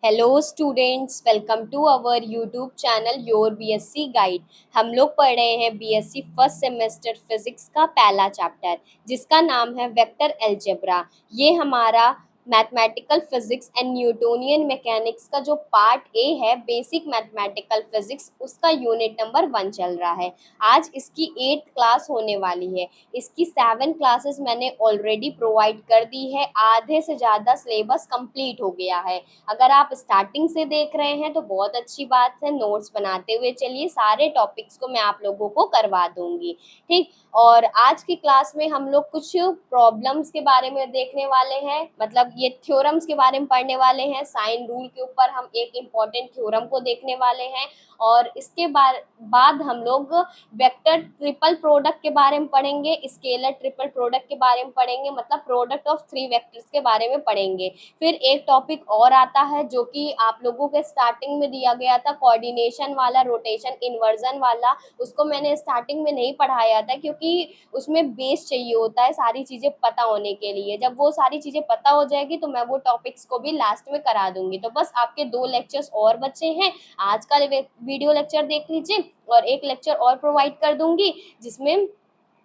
Hello students, welcome to our YouTube channel your BSc guide. हम लोग पढ़ रहे हैं बीएससी फर्स्ट सेमेस्टर फिजिक्स का पहला चैप्टर जिसका नाम है वेक्टर अलजेब्रा। ये हमारा mathematical physics and Newtonian mechanics का जो पार्ट ए है, बेसिक मैथमेटिकल फिजिक्स, उसका यूनिट नंबर 1 चल रहा है। आज इसकी 8th क्लास होने वाली है। इसकी 7 क्लासेस मैंने ऑलरेडी प्रोवाइड कर दी है। आधे से ज़्यादा सिलेबस कंप्लीट हो गया है। अगर आप स्टार्टिंग से देख रहे हैं तो बहुत अच्छी बात है। नोट्स बनाते हुए चलिए, सारे टॉपिक्स को मैं आप लोगों को करवा दूंगी। ठीक। और आज की क्लास में हम लोग कुछ प्रॉब्लम्स के बारे में देखने वाले हैं, मतलब ये थ्योरम्स के बारे में पढ़ने वाले हैं। साइन रूल के ऊपर हम एक इम्पॉर्टेंट थ्योरम को देखने वाले हैं और इसके बाद हम लोग वेक्टर ट्रिपल प्रोडक्ट के बारे में पढ़ेंगे, स्केलर ट्रिपल प्रोडक्ट के बारे में पढ़ेंगे, मतलब प्रोडक्ट ऑफ 3 वेक्टर्स के बारे में पढ़ेंगे। फिर एक टॉपिक और आता है जो कि आप लोगों के स्टार्टिंग में दिया गया था, कोऑर्डिनेशन वाला, रोटेशन इन्वर्जन वाला। उसको मैंने स्टार्टिंग में नहीं पढ़ाया था क्योंकि उसमें बेस चाहिए होता है सारी चीज़ें पता होने के लिए। जब वो सारी चीज़ें पता हो जाएगी तो मैं वो टॉपिक्स को भी लास्ट में करा दूंगी। तो बस आपके 2 लेक्चर्स और बचे हैं। आज का वीडियो लेक्चर देख लीजिए और एक लेक्चर और प्रोवाइड कर दूंगी जिसमें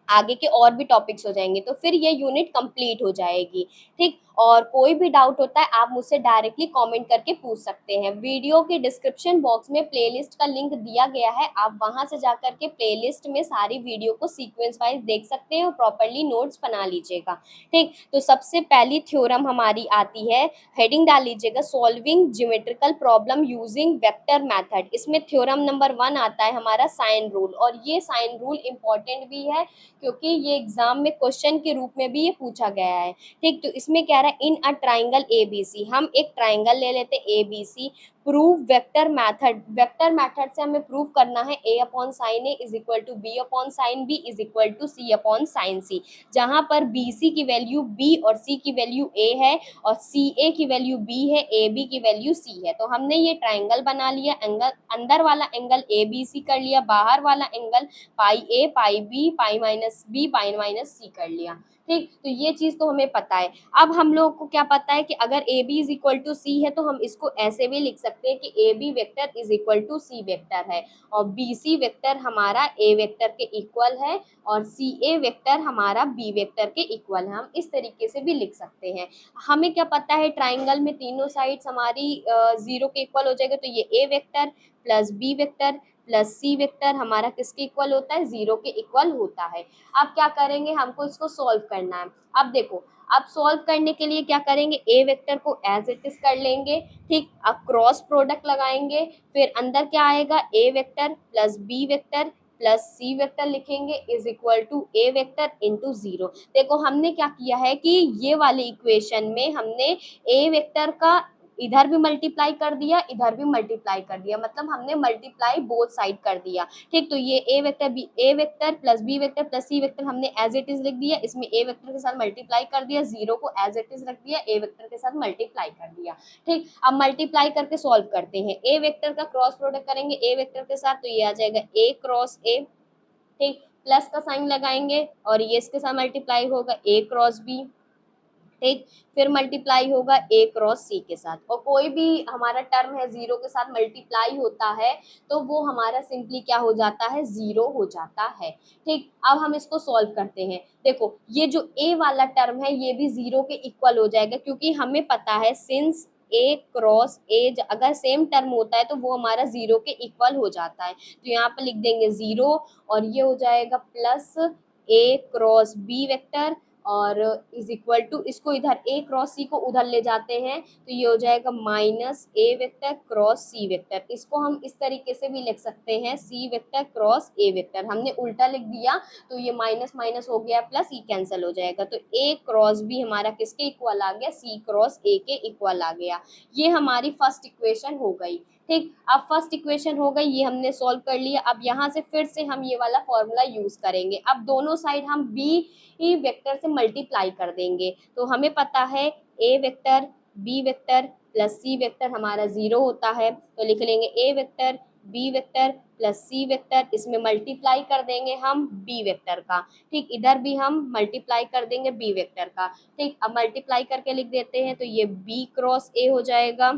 आगे के और भी टॉपिक्स हो जाएंगे, तो फिर ये यूनिट कंप्लीट हो जाएगी। ठीक। और कोई भी डाउट होता है आप मुझसे डायरेक्टली कमेंट करके पूछ सकते हैं। वीडियो के डिस्क्रिप्शन बॉक्स में प्लेलिस्ट का लिंक दिया गया है, आप वहां से जाकर के प्लेलिस्ट में सारी वीडियो को सीक्वेंस वाइज देख सकते हैं और प्रॉपर्ली नोट्स बना लीजिएगा। ठीक। तो सबसे पहली थ्योरम हमारी आती है, हेडिंग डाल लीजिएगा, solving geometrical problem using vector method. इसमें थ्योरम नंबर 1 आता है हमारा साइन रूल, और ये साइन रूल इंपॉर्टेंट भी है क्योंकि ये एग्जाम में क्वेश्चन के रूप में भी ये पूछा गया है। ठीक। तो इसमें कह रहा है इन अ ट्राइंगल एबीसी, हम एक ट्राइंगल ले लेते हैं ABC, prove vector method. Vector method से हमें प्रूव करना है a upon sine A is equal to B upon sine B is equal to C upon sine C, जहां पर बी सी की वैल्यू b और c की वैल्यू a है और सी ए की वैल्यू b है, ए बी की वैल्यू c है। तो हमने ये ट्राइंगल बना लिया, एंगल अंदर वाला एंगल ए बी सी कर लिया, बाहर वाला angle pi A pi B pi minus B pi minus C कर लिया। ठीक। तो ये चीज़ तो हमें पता है। अब हम लोग को क्या पता है कि अगर A B is equal to C है तो हम इसको ऐसे भी लिख सकते हैं कि A B vector is equal to C vector है और बी सी वेक्टर हमारा ए वेक्टर के इक्वल है और सी ए वेक्टर हमारा बी वेक्टर के इक्वल है। हम इस तरीके से भी लिख सकते हैं। हमें क्या पता है, ट्राइंगल में तीनों साइड्स हमारी 0 के इक्वल हो जाएगा, तो ये A vector plus B vector plus C vector हमारा किसके इक्वल होता है, 0 के इक्वल होता है। अब क्या करेंगे, हमको इसको सॉल्व करना है। अब देखो, अब सॉल्व करने के लिए क्या करेंगे, ए वेक्टर को एज इट इज कर लेंगे। ठीक। अब क्रॉस प्रोडक्ट लगाएंगे, फिर अंदर क्या आएगा, A vector plus B vector plus C vector लिखेंगे is equal to A vector into 0। देखो हमने क्या किया है कि ये वाले इक्वेशन में हमने ए वेक्टर का इधर भी मल्टीप्लाई कर दिया, इधर भी मल्टीप्लाई कर दिया, मतलब हमने मल्टीप्लाई बोथ साइड कर दिया। ठीक। तो ये A vector plus B vector plus C vector हमने एज इट इज लिख दिया, इसमें ए वेक्टर के साथ मल्टीप्लाई कर दिया, 0 को एज इट इज रख दिया, ए वेक्टर के साथ मल्टीप्लाई कर दिया। ठीक। अब मल्टीप्लाई करके सॉल्व करते हैं। ए वेक्टर का क्रॉस प्रोडक्ट करेंगे ए वेक्टर के साथ, तो ये आ जाएगा ए क्रॉस ए। ठीक। प्लस का साइन लगाएंगे और ये इसके साथ मल्टीप्लाई होगा ए क्रॉस बी। ठीक। फिर मल्टीप्लाई होगा ए क्रॉस सी के साथ, और कोई भी हमारा टर्म है 0 के साथ मल्टीप्लाई होता है तो वो हमारा सिंपली क्या हो जाता है, 0 हो जाता है। ठीक। अब हम इसको सॉल्व करते हैं। देखो ये जो ए वाला टर्म है ये भी 0 के इक्वल हो जाएगा, क्योंकि हमें पता है सिंस ए क्रॉस ए अगर सेम टर्म होता है तो वो हमारा 0 के इक्वल हो जाता है। तो यहाँ पर लिख देंगे 0 और ये हो जाएगा प्लस ए क्रॉस बी वेक्टर और इज इक्वल टू, इसको इधर ए क्रॉस सी को उधर ले जाते हैं तो ये हो जाएगा माइनस ए वेक्टर क्रॉस सी वेक्टर। इसको हम इस तरीके से भी लिख सकते हैं, C vector cross A vector. हमने उल्टा लिख दिया तो ये माइनस माइनस हो गया प्लस, ई कैंसिल हो जाएगा, तो ए क्रॉस बी हमारा किसके इक्वल आ गया, सी क्रॉस ए के इक्वल आ गया। ये हमारी फर्स्ट इक्वेशन हो गई। ठीक। अब फर्स्ट इक्वेशन हो गई, ये हमने सॉल्व कर लिया। अब यहाँ से फिर से हम ये वाला फॉर्मूला यूज करेंगे। अब दोनों साइड हम बी वेक्टर से मल्टीप्लाई कर देंगे, तो हमें पता है A vector B vector plus C vector हमारा 0 होता है, तो लिख लेंगे ए vector B vector plus C vector, इसमें मल्टीप्लाई कर देंगे हम बी वेक्टर का। ठीक। इधर भी हम मल्टीप्लाई कर देंगे बी वेक्टर का। ठीक। अब मल्टीप्लाई करके लिख देते हैं तो ये बी क्रॉस ए हो जाएगा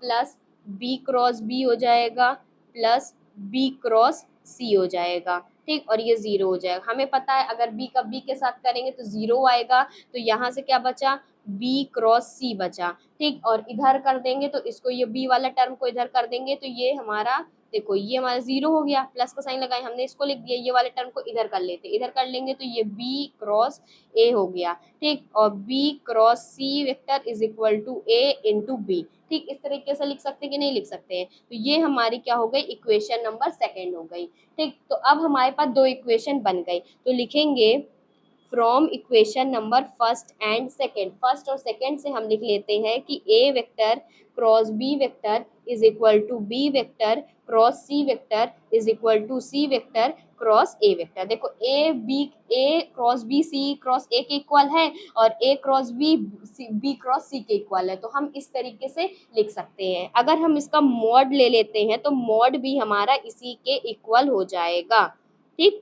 प्लस बी क्रॉस बी हो जाएगा प्लस बी क्रॉस सी हो जाएगा, ठीक, और ये जीरो हो जाएगा। हमें पता है अगर बी का बी के साथ करेंगे तो जीरो आएगा, तो यहाँ से क्या बचा, बी क्रॉस सी बचा, ठीक, और इधर कर देंगे तो इसको, ये बी वाला टर्म को इधर कर देंगे तो ये हमारा, देखो ये हमारा जीरो हो गया, प्लस का साइन लगाए हमने, इसको लिख दिया, ये वाले टर्म को इधर कर लेते, इधर कर लेंगे तो ये बी क्रॉस ए हो गया, ठीक, और B cross C vector is equal to A into B, ठीक, इस तरीके से लिख सकते हैं कि नहीं लिख सकते हैं। तो ये हमारी क्या हो गई, इक्वेशन नंबर सेकेंड हो गई, ठीक। तो अब हमारे पास दो इक्वेशन बन गई, तो लिखेंगे from equation number first and second, first और सेकेंड से हम लिख लेते हैं कि A vector cross B vector is equal to B vector cross C vector is equal to C vector cross A vector. देखो A cross B C cross A के equal है और A cross B cross C के equal है, तो हम इस तरीके से लिख सकते हैं। अगर हम इसका मॉड ले लेते हैं तो मॉड भी हमारा इसी के इक्वल हो जाएगा, ठीक,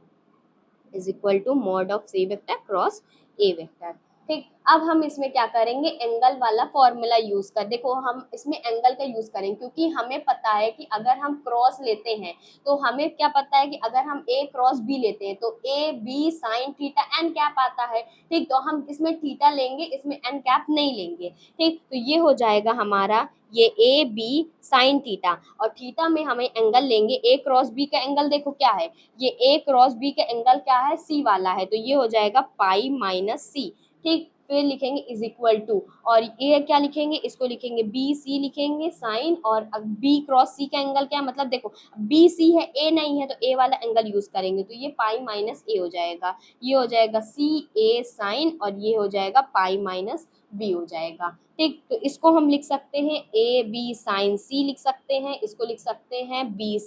is equal to mod of C vector cross A vector, ठीक। अब हम इसमें क्या करेंगे, एंगल वाला फॉर्मूला यूज कर, देखो हम इसमें एंगल का यूज करेंगे क्योंकि हमें पता है कि अगर हम क्रॉस लेते हैं तो हमें क्या पता है कि अगर हम ए क्रॉस बी लेते हैं तो A B sine theta N cap आता है, ठीक, तो हम इसमें थीटा लेंगे, इसमें एन कैप नहीं लेंगे, ठीक, तो ये हो जाएगा हमारा ये ए बी साइन थीटा, और थीटा में हमें एंगल लेंगे, ए क्रॉस बी का एंगल देखो क्या है, ये ए क्रॉस बी का एंगल क्या है, सी वाला है, तो ये हो जाएगा पाई माइनस सी, ठीक, फिर लिखेंगे इज इक्वल टू, और ये क्या लिखेंगे, इसको लिखेंगे बी सी लिखेंगे साइन, और बी क्रॉस सी का एंगल क्या है, मतलब देखो बी सी है ए नहीं है तो ए वाला एंगल यूज करेंगे, तो ये पाई माइनस ए हो जाएगा, ये हो जाएगा सी ए साइन, और ये हो जाएगा पाई माइनस बी हो जाएगा, ठीक। तो इसको हम लिख सकते हैं ए बी साइन सी लिख सकते हैं, इसको लिख सकते हैं बी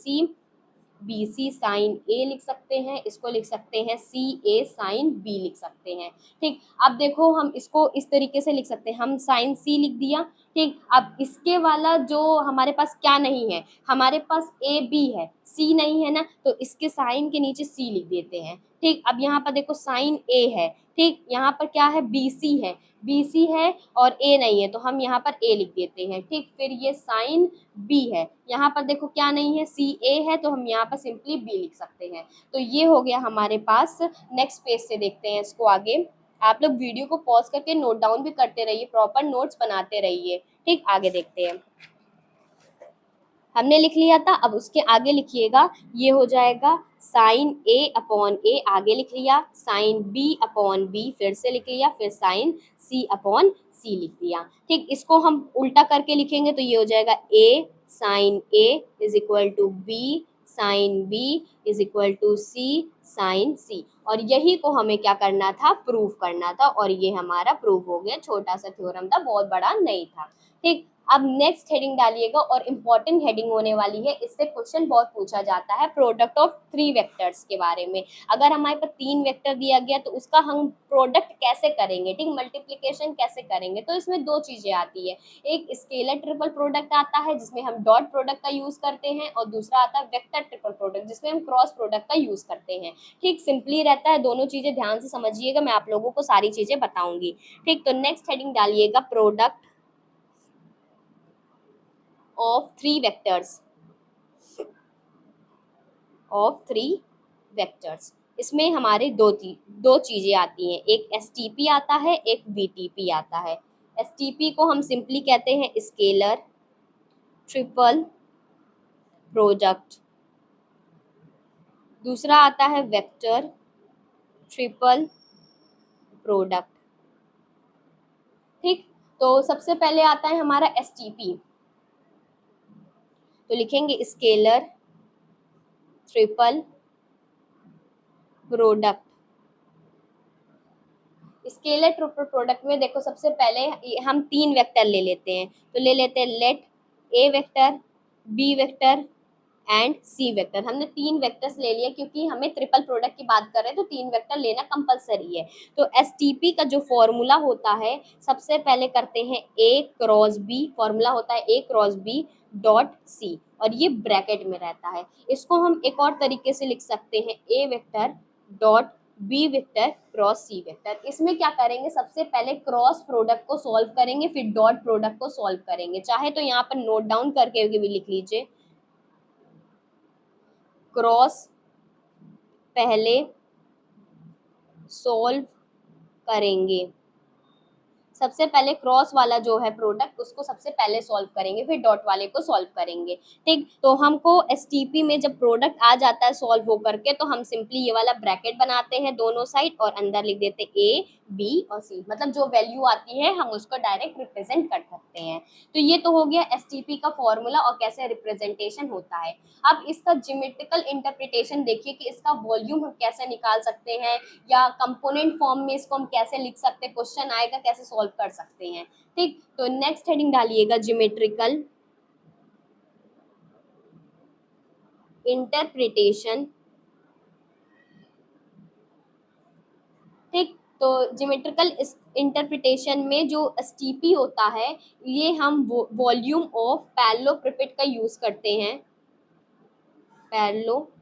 सी साइन ए लिख सकते हैं, इसको लिख सकते हैं सी ए साइन बी लिख सकते हैं, ठीक। अब देखो हम इसको इस तरीके से लिख सकते हैं, हम साइन सी लिख दिया, ठीक। अब इसके वाला जो हमारे पास क्या नहीं है, हमारे पास ए बी है, सी नहीं है ना, तो इसके साइन के नीचे सी लिख देते हैं, ठीक। अब यहाँ पर देखो साइन ए है, ठीक, यहाँ पर क्या है, बी सी है और ए नहीं है तो हम यहाँ पर ए लिख देते हैं, ठीक। फिर ये साइन बी है, यहाँ पर देखो क्या नहीं है, सी ए है, तो हम यहाँ पर सिंपली बी लिख सकते हैं। तो ये हो गया हमारे पास। नेक्स्ट पेज से देखते हैं इसको आगे। आप लोग वीडियो को पॉज करके नोट डाउन भी करते रहिए, प्रॉपर नोट्स बनाते रहिए, ठीक। आगे देखते हैं, हमने लिख लिया था, अब उसके आगे लिखिएगा, ये हो जाएगा साइन ए अपॉन ए, आगे लिख लिया, साइन बी अपॉन बी फिर से लिख लिया, फिर साइन सी अपॉन सी लिख दिया, ठीक। इसको हम उल्टा करके लिखेंगे तो ये हो जाएगा A sine A is equal to B sine B is equal to C sine C, और यही को हमें क्या करना था, प्रूफ करना था, और ये हमारा प्रूफ हो गया। छोटा सा थ्योरम था, बहुत बड़ा नहीं था, ठीक। अब नेक्स्ट हेडिंग डालिएगा, और इम्पॉर्टेंट हेडिंग होने वाली है, इससे क्वेश्चन बहुत पूछा जाता है, प्रोडक्ट ऑफ थ्री वेक्टर्स के बारे में। अगर हमारे पास तीन वेक्टर दिया गया तो उसका हम प्रोडक्ट कैसे करेंगे, ठीक, मल्टीप्लिकेशन कैसे करेंगे, तो इसमें दो चीजें आती है, एक स्केलर ट्रिपल प्रोडक्ट आता है जिसमें हम डॉट प्रोडक्ट का यूज करते हैं, और दूसरा आता है वेक्टर ट्रिपल प्रोडक्ट जिसमें हम क्रॉस प्रोडक्ट का यूज करते हैं, ठीक। सिंपली रहता है, दोनों चीजें ध्यान से समझिएगा, मैं आप लोगों को सारी चीजें बताऊंगी, ठीक। तो नेक्स्ट हेडिंग डालिएगा, प्रोडक्ट of three vectors। इसमें हमारे दो चीजें आती हैं, एक STP आता है, एक VTP आता है। STP को हम सिंपली कहते हैं स्केलर ट्रिपल प्रोडक्ट, दूसरा आता है वेक्टर ट्रिपल प्रोडक्ट, ठीक। तो सबसे पहले आता है हमारा STP, तो लिखेंगे scalar triple product. Scalar triple product में देखो सबसे पहले हम तीन वेक्टर ले लेते हैं, तो ले लेते हैं let A vector B vector and C vector. हमने तीन वेक्टर्स ले लिए क्योंकि हमें ट्रिपल प्रोडक्ट की बात कर रहे हैं तो तीन वेक्टर लेना कंपलसरी है। तो STP का जो फॉर्मूला होता है, सबसे पहले करते हैं ए क्रॉस बी, फॉर्मूला होता है ए क्रॉस बी डॉट सी, और ये ब्रैकेट में रहता है। इसको हम एक और तरीके से लिख सकते हैं, A vector dot B vector cross C vector. इसमें क्या करेंगे, सबसे पहले क्रॉस प्रोडक्ट को सॉल्व करेंगे, फिर डॉट प्रोडक्ट को सॉल्व करेंगे। चाहे तो यहाँ पर नोट डाउन करके भी लिख लीजिए। क्रॉस पहले सॉल्व करेंगे, सबसे पहले क्रॉस वाला जो है प्रोडक्ट उसको सबसे पहले सॉल्व करेंगे, फिर डॉट वाले को सॉल्व करेंगे। ठीक, तो हमको एसटीपी में जब प्रोडक्ट आ जाता है सॉल्व होकर के, तो हम सिंपली ये वाला ब्रैकेट बनाते हैं दोनों साइड और अंदर लिख देते हैं ए बी और सी, मतलब जो वैल्यू आती है हम उसको डायरेक्ट रिप्रेजेंट कर सकते हैं। तो ये तो हो गया एसटीपी का फॉर्मूला और कैसे रिप्रेजेंटेशन होता है। अब इसका ज्योमेट्रिकल इंटरप्रिटेशन देखिए कि इसका वॉल्यूम हम कैसे निकाल सकते हैं, या कंपोनेंट फॉर्म में इसको हम कैसे लिख सकते हैं, क्वेश्चन आएगा कैसे सॉल्व कर सकते हैं। ठीक, तो नेक्स्ट हेडिंग डालिएगा ज्योमेट्रिकल इंटरप्रिटेशन। ठीक, तो ज्योमेट्रिकल इंटरप्रिटेशन में जो एसटीपी होता है, ये हम वॉल्यूम ऑफ पैरेललोपिपेड का यूज करते हैं, पैरेललोपिपेड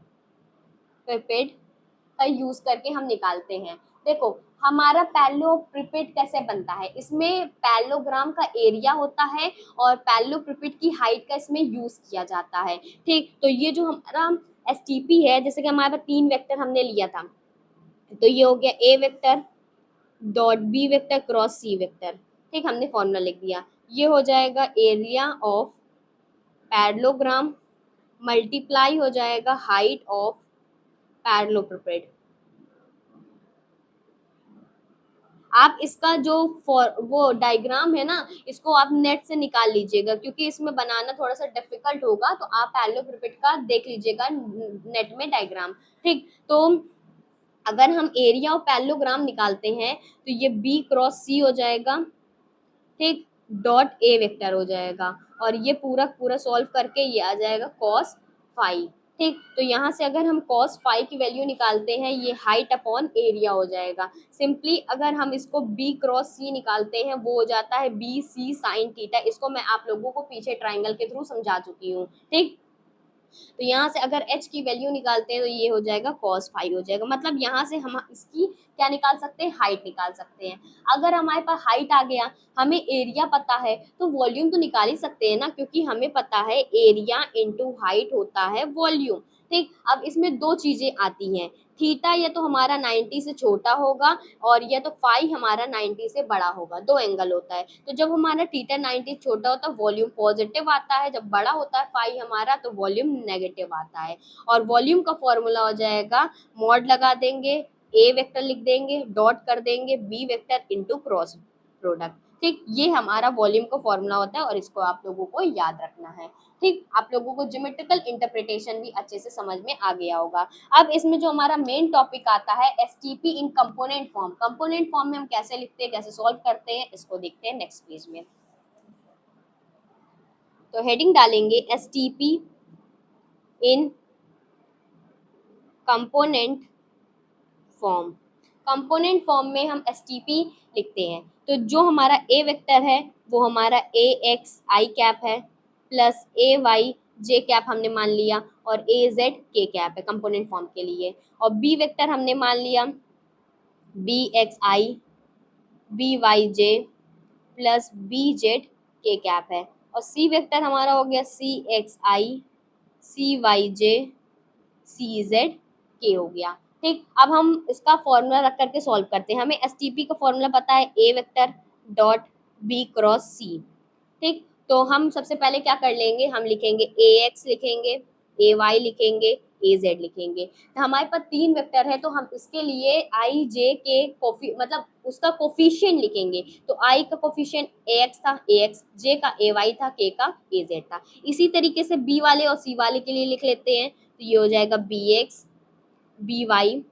का यूज करके हम निकालते हैं। देखो हमारा पैरेललोपिपेड कैसे बनता है, इसमें पैरेललोग्राम का एरिया होता है और पैरेललोपिपेड की हाइट का इसमें यूज किया जाता है। ठीक, तो ये जो हमारा एसटीपी है, जैसे कि हमारे पास 3 वेक्टर हमने लिया था, तो ये हो गया A vector dot B vector cross C vector. ठीक, हमने फॉर्मूला लिख दिया। ये हो जाएगा एरिया ऑफ पैरेललोग्राम मल्टीप्लाई हो जाएगा हाइट ऑफ पैरेललोपिपेड। आप इसका जो वो डायग्राम है ना, इसको आप नेट से निकाल लीजिएगा, क्योंकि इसमें बनाना थोड़ा सा डिफिकल्ट होगा, तो आप पैरेललोपिपेड का देख लीजिएगा नेट में डायग्राम। ठीक, तो अगर हम एरिया ऑफ पैरेललोग्राम निकालते हैं तो ये बी क्रॉस सी हो जाएगा। ठीक, डॉट ए वेक्टर हो जाएगा और ये पूरा पूरा सॉल्व करके ये आ जाएगा cos फाइव। ठीक, तो यहाँ से अगर हम cos फाइव की वैल्यू निकालते हैं, ये हाइट अपॉन एरिया हो जाएगा। सिंपली अगर हम इसको b क्रॉस सी निकालते हैं, वो हो जाता है बी सी साइन थीटा। इसको मैं आप लोगों को पीछे ट्राइंगल के थ्रू समझा चुकी हूँ। ठीक, तो यहाँ से अगर h की वैल्यू निकालते हैं तो ये हो जाएगा cos फाइव हो जाएगा। मतलब यहाँ से हम इसकी क्या निकाल सकते हैं, हाइट निकाल सकते हैं। अगर हमारे पास हाइट आ गया, हमें एरिया पता है, तो वॉल्यूम तो निकाल ही सकते हैं ना, क्योंकि हमें पता है एरिया इंटू हाइट होता है वॉल्यूम। ठीक, अब इसमें दो चीजें आती हैं, थीटा या तो हमारा 90 से छोटा होगा और या तो फाई हमारा 90 से बड़ा होगा, दो एंगल होता है। तो जब हमारा थीटा 90 छोटा होता है वॉल्यूम पॉजिटिव आता है, जब बड़ा होता है फाई हमारा तो वॉल्यूम नेगेटिव आता है। और वॉल्यूम का फॉर्मूला हो जाएगा, मॉड लगा देंगे, ए वेक्टर लिख देंगे, डॉट कर देंगे B vector into cross product. ठीक, ये हमारा वॉल्यूम का फॉर्मूला होता है और इसको आप लोगों को याद रखना है। ठीक, आप लोगों को ज्योमेट्रिकल इंटरप्रिटेशन भी अच्छे से समझ में आ गया होगा। अब इसमें जो हमारा मेन टॉपिक आता है एसटीपी इन कंपोनेंट फॉर्म। कंपोनेंट फॉर्म में हम कैसे लिखते हैं, कैसे सॉल्व करते हैं, इसको देखते हैं नेक्स्ट पेज में। तो हेडिंग डालेंगे एसटीपी इन कंपोनेंट फॉर्म। कंपोनेंट फॉर्म में हम एसटीपी लिखते हैं, तो जो हमारा ए वेक्टर है वो हमारा ए एक्स आई कैप है, प्लस ए वाई जे कैप हमने मान लिया, और ए जेड के कैप है कंपोनेंट फॉर्म के लिए। और बी वेक्टर हमने मान लिया बी एक्स आई बी वाई जे प्लस बी जेड के कैप है। और सी वेक्टर हमारा हो गया सी एक्स आई सी वाई जे सी जेड के हो गया। ठीक, अब हम इसका फॉर्मूला रख करके सॉल्व करते हैं। हमें एसटीपी का फॉर्मूला पता है A vector dot B cross सी। ठीक, तो हम सबसे पहले क्या कर लेंगे, हम लिखेंगे ए एक्स लिखेंगे, ए वाई लिखेंगे, ए जेड लिखेंगे। तो हमारे पास 3 वेक्टर है, तो हम इसके लिए आई जे के मतलब उसका कोफिशिएंट लिखेंगे। तो आई का कोफिशिएंट ए एक्स था, ए एक्स, जे का ए वाई था, के का ए जेड था। इसी तरीके से बी वाले और सी वाले के लिए लिख लेते हैं। तो ये हो जाएगा B X B Y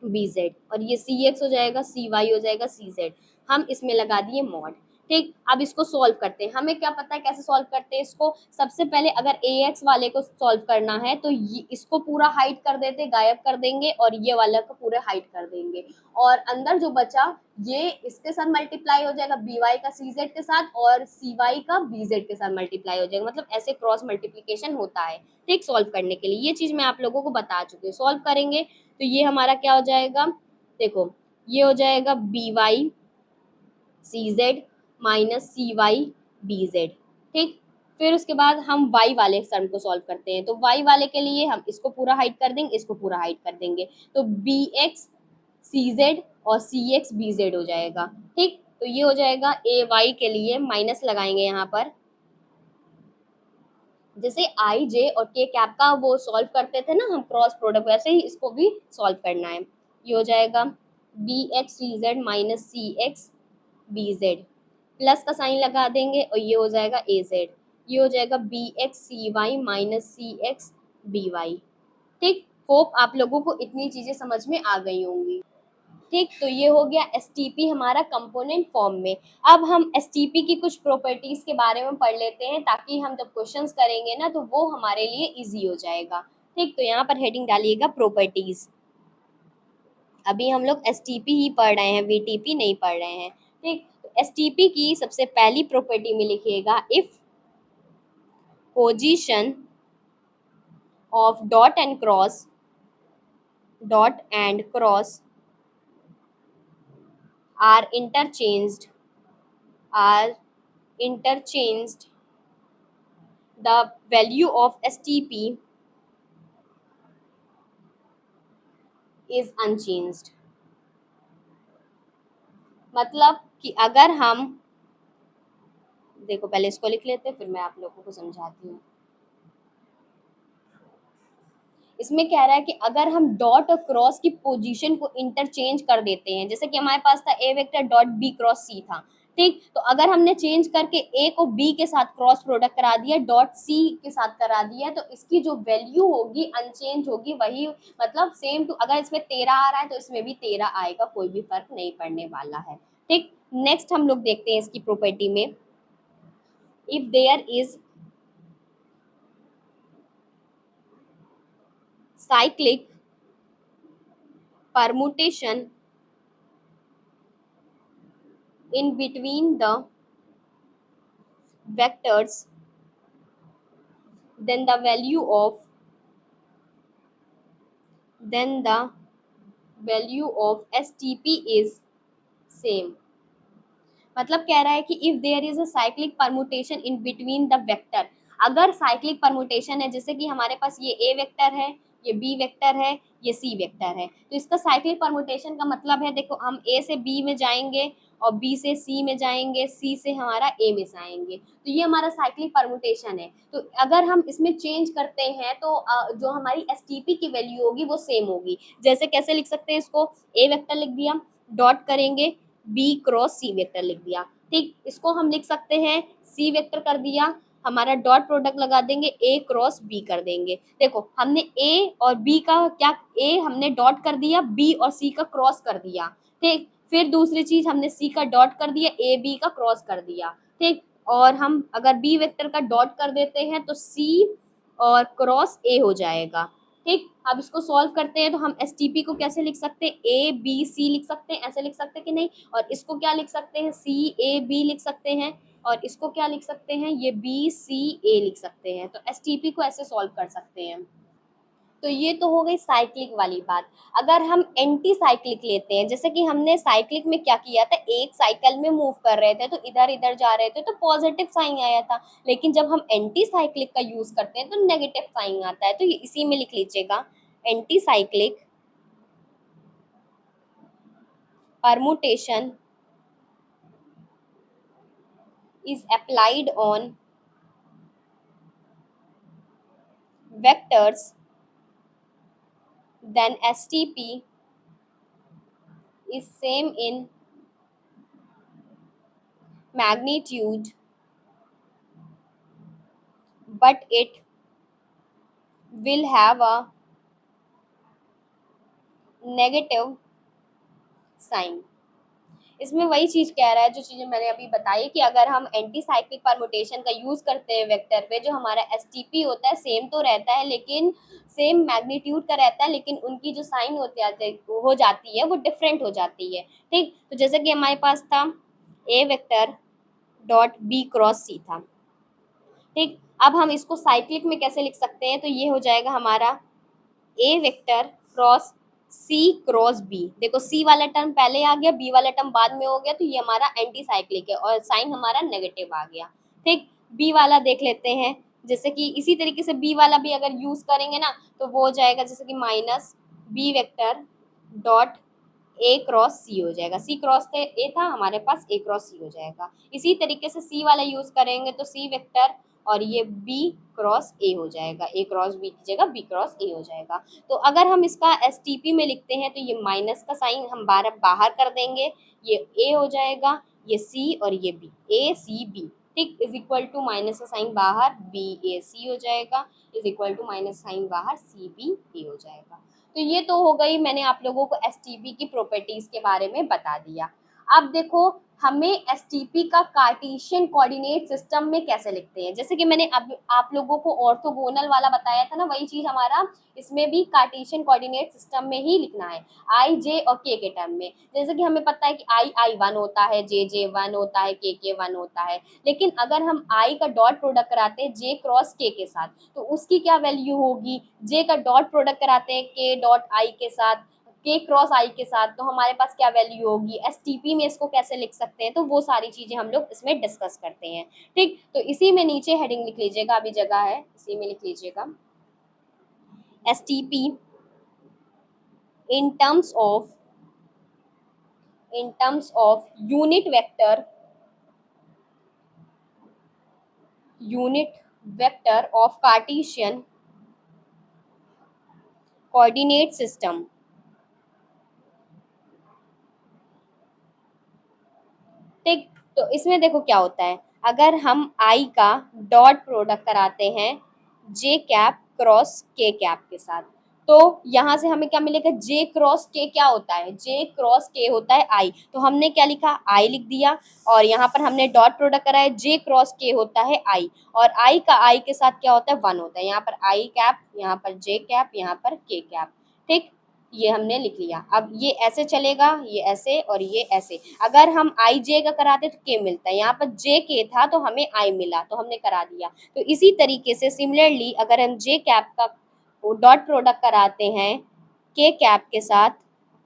B Z, और ये सी एक्स हो जाएगा सी वाई हो जाएगा सी जेड। हम इसमें लगा दिए मॉड। ठीक, अब इसको सॉल्व करते हैं। हमें क्या पता है कैसे सॉल्व करते हैं इसको। सबसे पहले अगर ax वाले को सॉल्व करना है तो इसको पूरा हाइड कर देते, गायब कर देंगे, और ये वाला को पूरा हाइड कर देंगे, और अंदर जो बचा ये इसके साथ मल्टीप्लाई हो जाएगा by का cz के साथ, और cy का bz के साथ मल्टीप्लाई हो जाएगा। मतलब ऐसे क्रॉस मल्टीप्लीकेशन होता है। ठीक, सॉल्व करने के लिए ये चीज मैं आप लोगों को बता चुकी हूँ। सॉल्व करेंगे तो ये हमारा क्या हो जाएगा, देखो ये हो जाएगा by cz minus cy bz। ठीक, फिर उसके बाद हम y वाले सम को सॉल्व करते हैं। तो y वाले के लिए हम इसको पूरा हाइड कर देंगे, इसको पूरा हाइड कर देंगे, तो bx cz और cx bz हो जाएगा। ठीक, तो ये हो जाएगा ay के लिए, माइनस लगाएंगे यहाँ पर, जैसे आई जे और के कैप का वो सॉल्व करते थे ना हम क्रॉस प्रोडक्ट, वैसे ही इसको भी सॉल्व करना है। ये हो जाएगा बी एक्स सी जेड माइनस सी एक्स बी जेड, प्लस का साइन लगा देंगे और ये हो जाएगा ए जेड। ये हो जाएगा B x C Y minus सी एक्स बी वाई। ठीक, होप आप लोगों को इतनी चीजें समझ में आ गई होंगी। ठीक, तो ये हो गया एसटीपी हमारा कंपोनेंट फॉर्म में। अब हम एसटीपी की कुछ प्रॉपर्टीज के बारे में पढ़ लेते हैं, ताकि हम जब क्वेश्चंस करेंगे ना तो वो हमारे लिए इजी हो जाएगा। ठीक, तो यहाँ पर हेडिंग डालिएगा प्रॉपर्टीज। अभी हम लोग एसटीपी ही पढ़ रहे हैं, वीटीपी नहीं पढ़ रहे हैं। ठीक, तो एसटीपी की सबसे पहली प्रॉपर्टी में लिखिएगा, if position of dot and cross are interchanged, the value of STP is unchanged। मतलब कि अगर हम, देखो पहले इसको लिख लेते हैं फिर मैं आप लोगों को समझाती हूँ। इसमें कह रहा है कि अगर हम डॉट और क्रॉस की पोजीशन को इंटरचेंज कर देते हैं, जैसे कि हमारे पास था ए वेक्टर डॉट बी क्रॉस सी था। ठीक, तो अगर हमने चेंज करके ए को बी के साथ क्रॉस प्रोडक्ट करा दिया, डॉट सी के साथ करा दिया, तो इसकी जो वैल्यू होगी अनचेंज होगी, वही मतलब सेम टू, अगर इसमें 13 आ रहा है तो इसमें भी 13 आएगा, कोई भी फर्क नहीं पड़ने वाला है। ठीक, नेक्स्ट हम लोग देखते हैं इसकी प्रॉपर्टी में, if there is cyclic permutation in between the vectors, then the value of STP is same। मतलब कह रहा है कि if there is a cyclic permutation in between the vector, अगर साइक्लिक परमुटेशन है, जैसे कि हमारे पास ये ए वेक्टर है, ये बी वेक्टर है, ये सी वेक्टर है, तो इसका साइक्लिक परमुटेशन का मतलब है, देखो हम ए से बी में जाएंगे और बी से सी में जाएंगे, सी से हमारा ए में जाएंगे, तो ये हमारा साइक्लिक परमुटेशन है। तो अगर हम इसमें चेंज करते हैं तो जो हमारी एसटीपी की वैल्यू होगी वो सेम होगी। जैसे कैसे लिख सकते हैं इसको, ए वेक्टर लिख दिया, डॉट करेंगे, बी क्रॉस सी वेक्टर लिख दिया। ठीक, इसको हम लिख सकते हैं सी वेक्टर कर दिया, हमारा डॉट प्रोडक्ट लगा देंगे, ए क्रॉस बी कर देंगे। देखो हमने ए और बी का क्या, ए हमने डॉट कर दिया, बी और सी का क्रॉस कर दिया। ठीक, फिर दूसरी चीज हमने सी का डॉट कर दिया, ए बी का क्रॉस कर दिया। ठीक, और हम अगर बी वेक्टर का डॉट कर देते हैं तो सी और क्रॉस ए हो जाएगा। ठीक, अब इसको सॉल्व करते हैं तो हम एसटीपी को कैसे लिख सकते हैं, ए बी सी लिख सकते हैं, ऐसे लिख सकते हैं कि नहीं, और इसको क्या लिख सकते हैं, सी ए बी लिख सकते हैं, और इसको क्या लिख सकते हैं, ये बी सी ए लिख सकते हैं। तो एसटीपी को ऐसे सॉल्व कर सकते हैं। तो ये तो हो गई साइक्लिक वाली बात। अगर हम एंटी साइक्लिक लेते हैं, जैसे कि हमने साइक्लिक में क्या किया था, एक साइकिल में मूव कर रहे थे तो इधर इधर जा रहे थे तो पॉजिटिव साइन आया था, लेकिन जब हम एंटी साइक्लिक का यूज करते हैं तो नेगेटिव साइन आता है। तो ये इसी में लिख लीजिएगा, anti cyclic permutation is applied on vectors, then STP is same in magnitude, but it will have a negative sign। इसमें वही चीज कह रहा है जो चीजें मैंने अभी बताई कि अगर हम एंटी साइक्लिक परमुटेशन का यूज करते हैं वेक्टर पे, जो हमारा एसटीपी होता है सेम तो रहता है, लेकिन सेम मैग्नीट्यूड का रहता है, लेकिन उनकी जो साइन हो जाती है वो डिफरेंट हो जाती है। ठीक, तो जैसे कि हमारे पास था ए वेक्टर डॉट बी क्रॉस सी था। ठीक, अब हम इसको साइक्लिक में कैसे लिख सकते हैं, तो ये हो जाएगा हमारा A vector cross C cross B. देखो सी वाला टर्म पहले आ गया, बी वाला टर्म बाद में हो गया, तो ये हमारा एंटी साइक्लिक है और साइन हमारा नेगेटिव आ गया। ठीक, बी वाला देख लेते हैं। जैसे कि इसी तरीके से बी वाला भी अगर यूज करेंगे ना तो वो हो जाएगा जैसे कि minus B vector dot A cross C हो जाएगा। सी क्रॉस ए था हमारे पास, ए क्रॉस सी हो जाएगा। इसी तरीके से सी वाला यूज करेंगे तो सी वेक्टर और ये बी क्रॉस ए हो जाएगा, ए क्रॉस बी की जगह बी क्रॉस ए हो जाएगा। तो अगर हम इसका एसटीपी में लिखते हैं तो ये माइनस का साइन हम बाहर कर देंगे, ये ए हो जाएगा, ये सी और ये बी, ए सी बी। ठीक, इज इक्वल टू माइनस का साइन बाहर बी ए सी हो जाएगा, is equal to minus sign बाहर सी बी ए हो जाएगा। तो ये तो हो गई, मैंने आप लोगों को एसटीपी की प्रॉपर्टीज के बारे में बता दिया। अब देखो हमें एसटीपी का कार्टेशियन कोऑर्डिनेट सिस्टम में कैसे लिखते हैं। जैसे कि मैंने अब आप लोगों को ऑर्थोगोनल वाला बताया था ना, वही चीज हमारा इसमें भी कार्टेशियन कोऑर्डिनेट सिस्टम में ही लिखना है, आई जे और के टर्म में। जैसे कि हमें पता है कि आई आई वन होता है, जे वन होता है, के वन होता है, लेकिन अगर हम आई का डॉट प्रोडक्ट कराते हैं जे क्रॉस के साथ तो उसकी क्या वैल्यू होगी, जे का डॉट प्रोडक्ट कराते हैं के डॉट आई के साथ, के क्रॉस आई के साथ, तो हमारे पास क्या वैल्यू होगी, एसटीपी में इसको कैसे लिख सकते हैं, तो वो सारी चीजें हम लोग इसमें डिस्कस करते हैं। ठीक, तो इसी में नीचे हेडिंग लिख लीजिएगा, अभी जगह है इसी में लिख लीजिएगा STP in terms of unit vector of Cartesian coordinate system। ठीक, तो इसमें देखो क्या होता है, अगर हम आई का डॉट प्रोडक्ट कराते हैं जे कैप क्रॉस के कैप के साथ, तो यहाँ से हमें क्या मिलेगा, जे क्रॉस के क्या होता है, जे क्रॉस के होता है आई, तो हमने क्या लिखा, आई लिख दिया, और यहाँ पर हमने डॉट प्रोडक्ट कराया, जे क्रॉस के होता है आई, और आई का आई के साथ क्या होता है, वन होता है, यहाँ पर आई कैप, यहाँ पर जे कैप, यहाँ पर के कैप। ठीक, ये हमने लिख लिया। अब ये ऐसे चलेगा, ये ऐसे और ये ऐसे। अगर हम आई जे का कराते तो के मिलता है, यहाँ पर जे के था तो हमें आई मिला, तो हमने करा दिया। तो इसी तरीके से सिमिलरली अगर हम जे कैप का डॉट प्रोडक्ट कराते हैं के कैप के साथ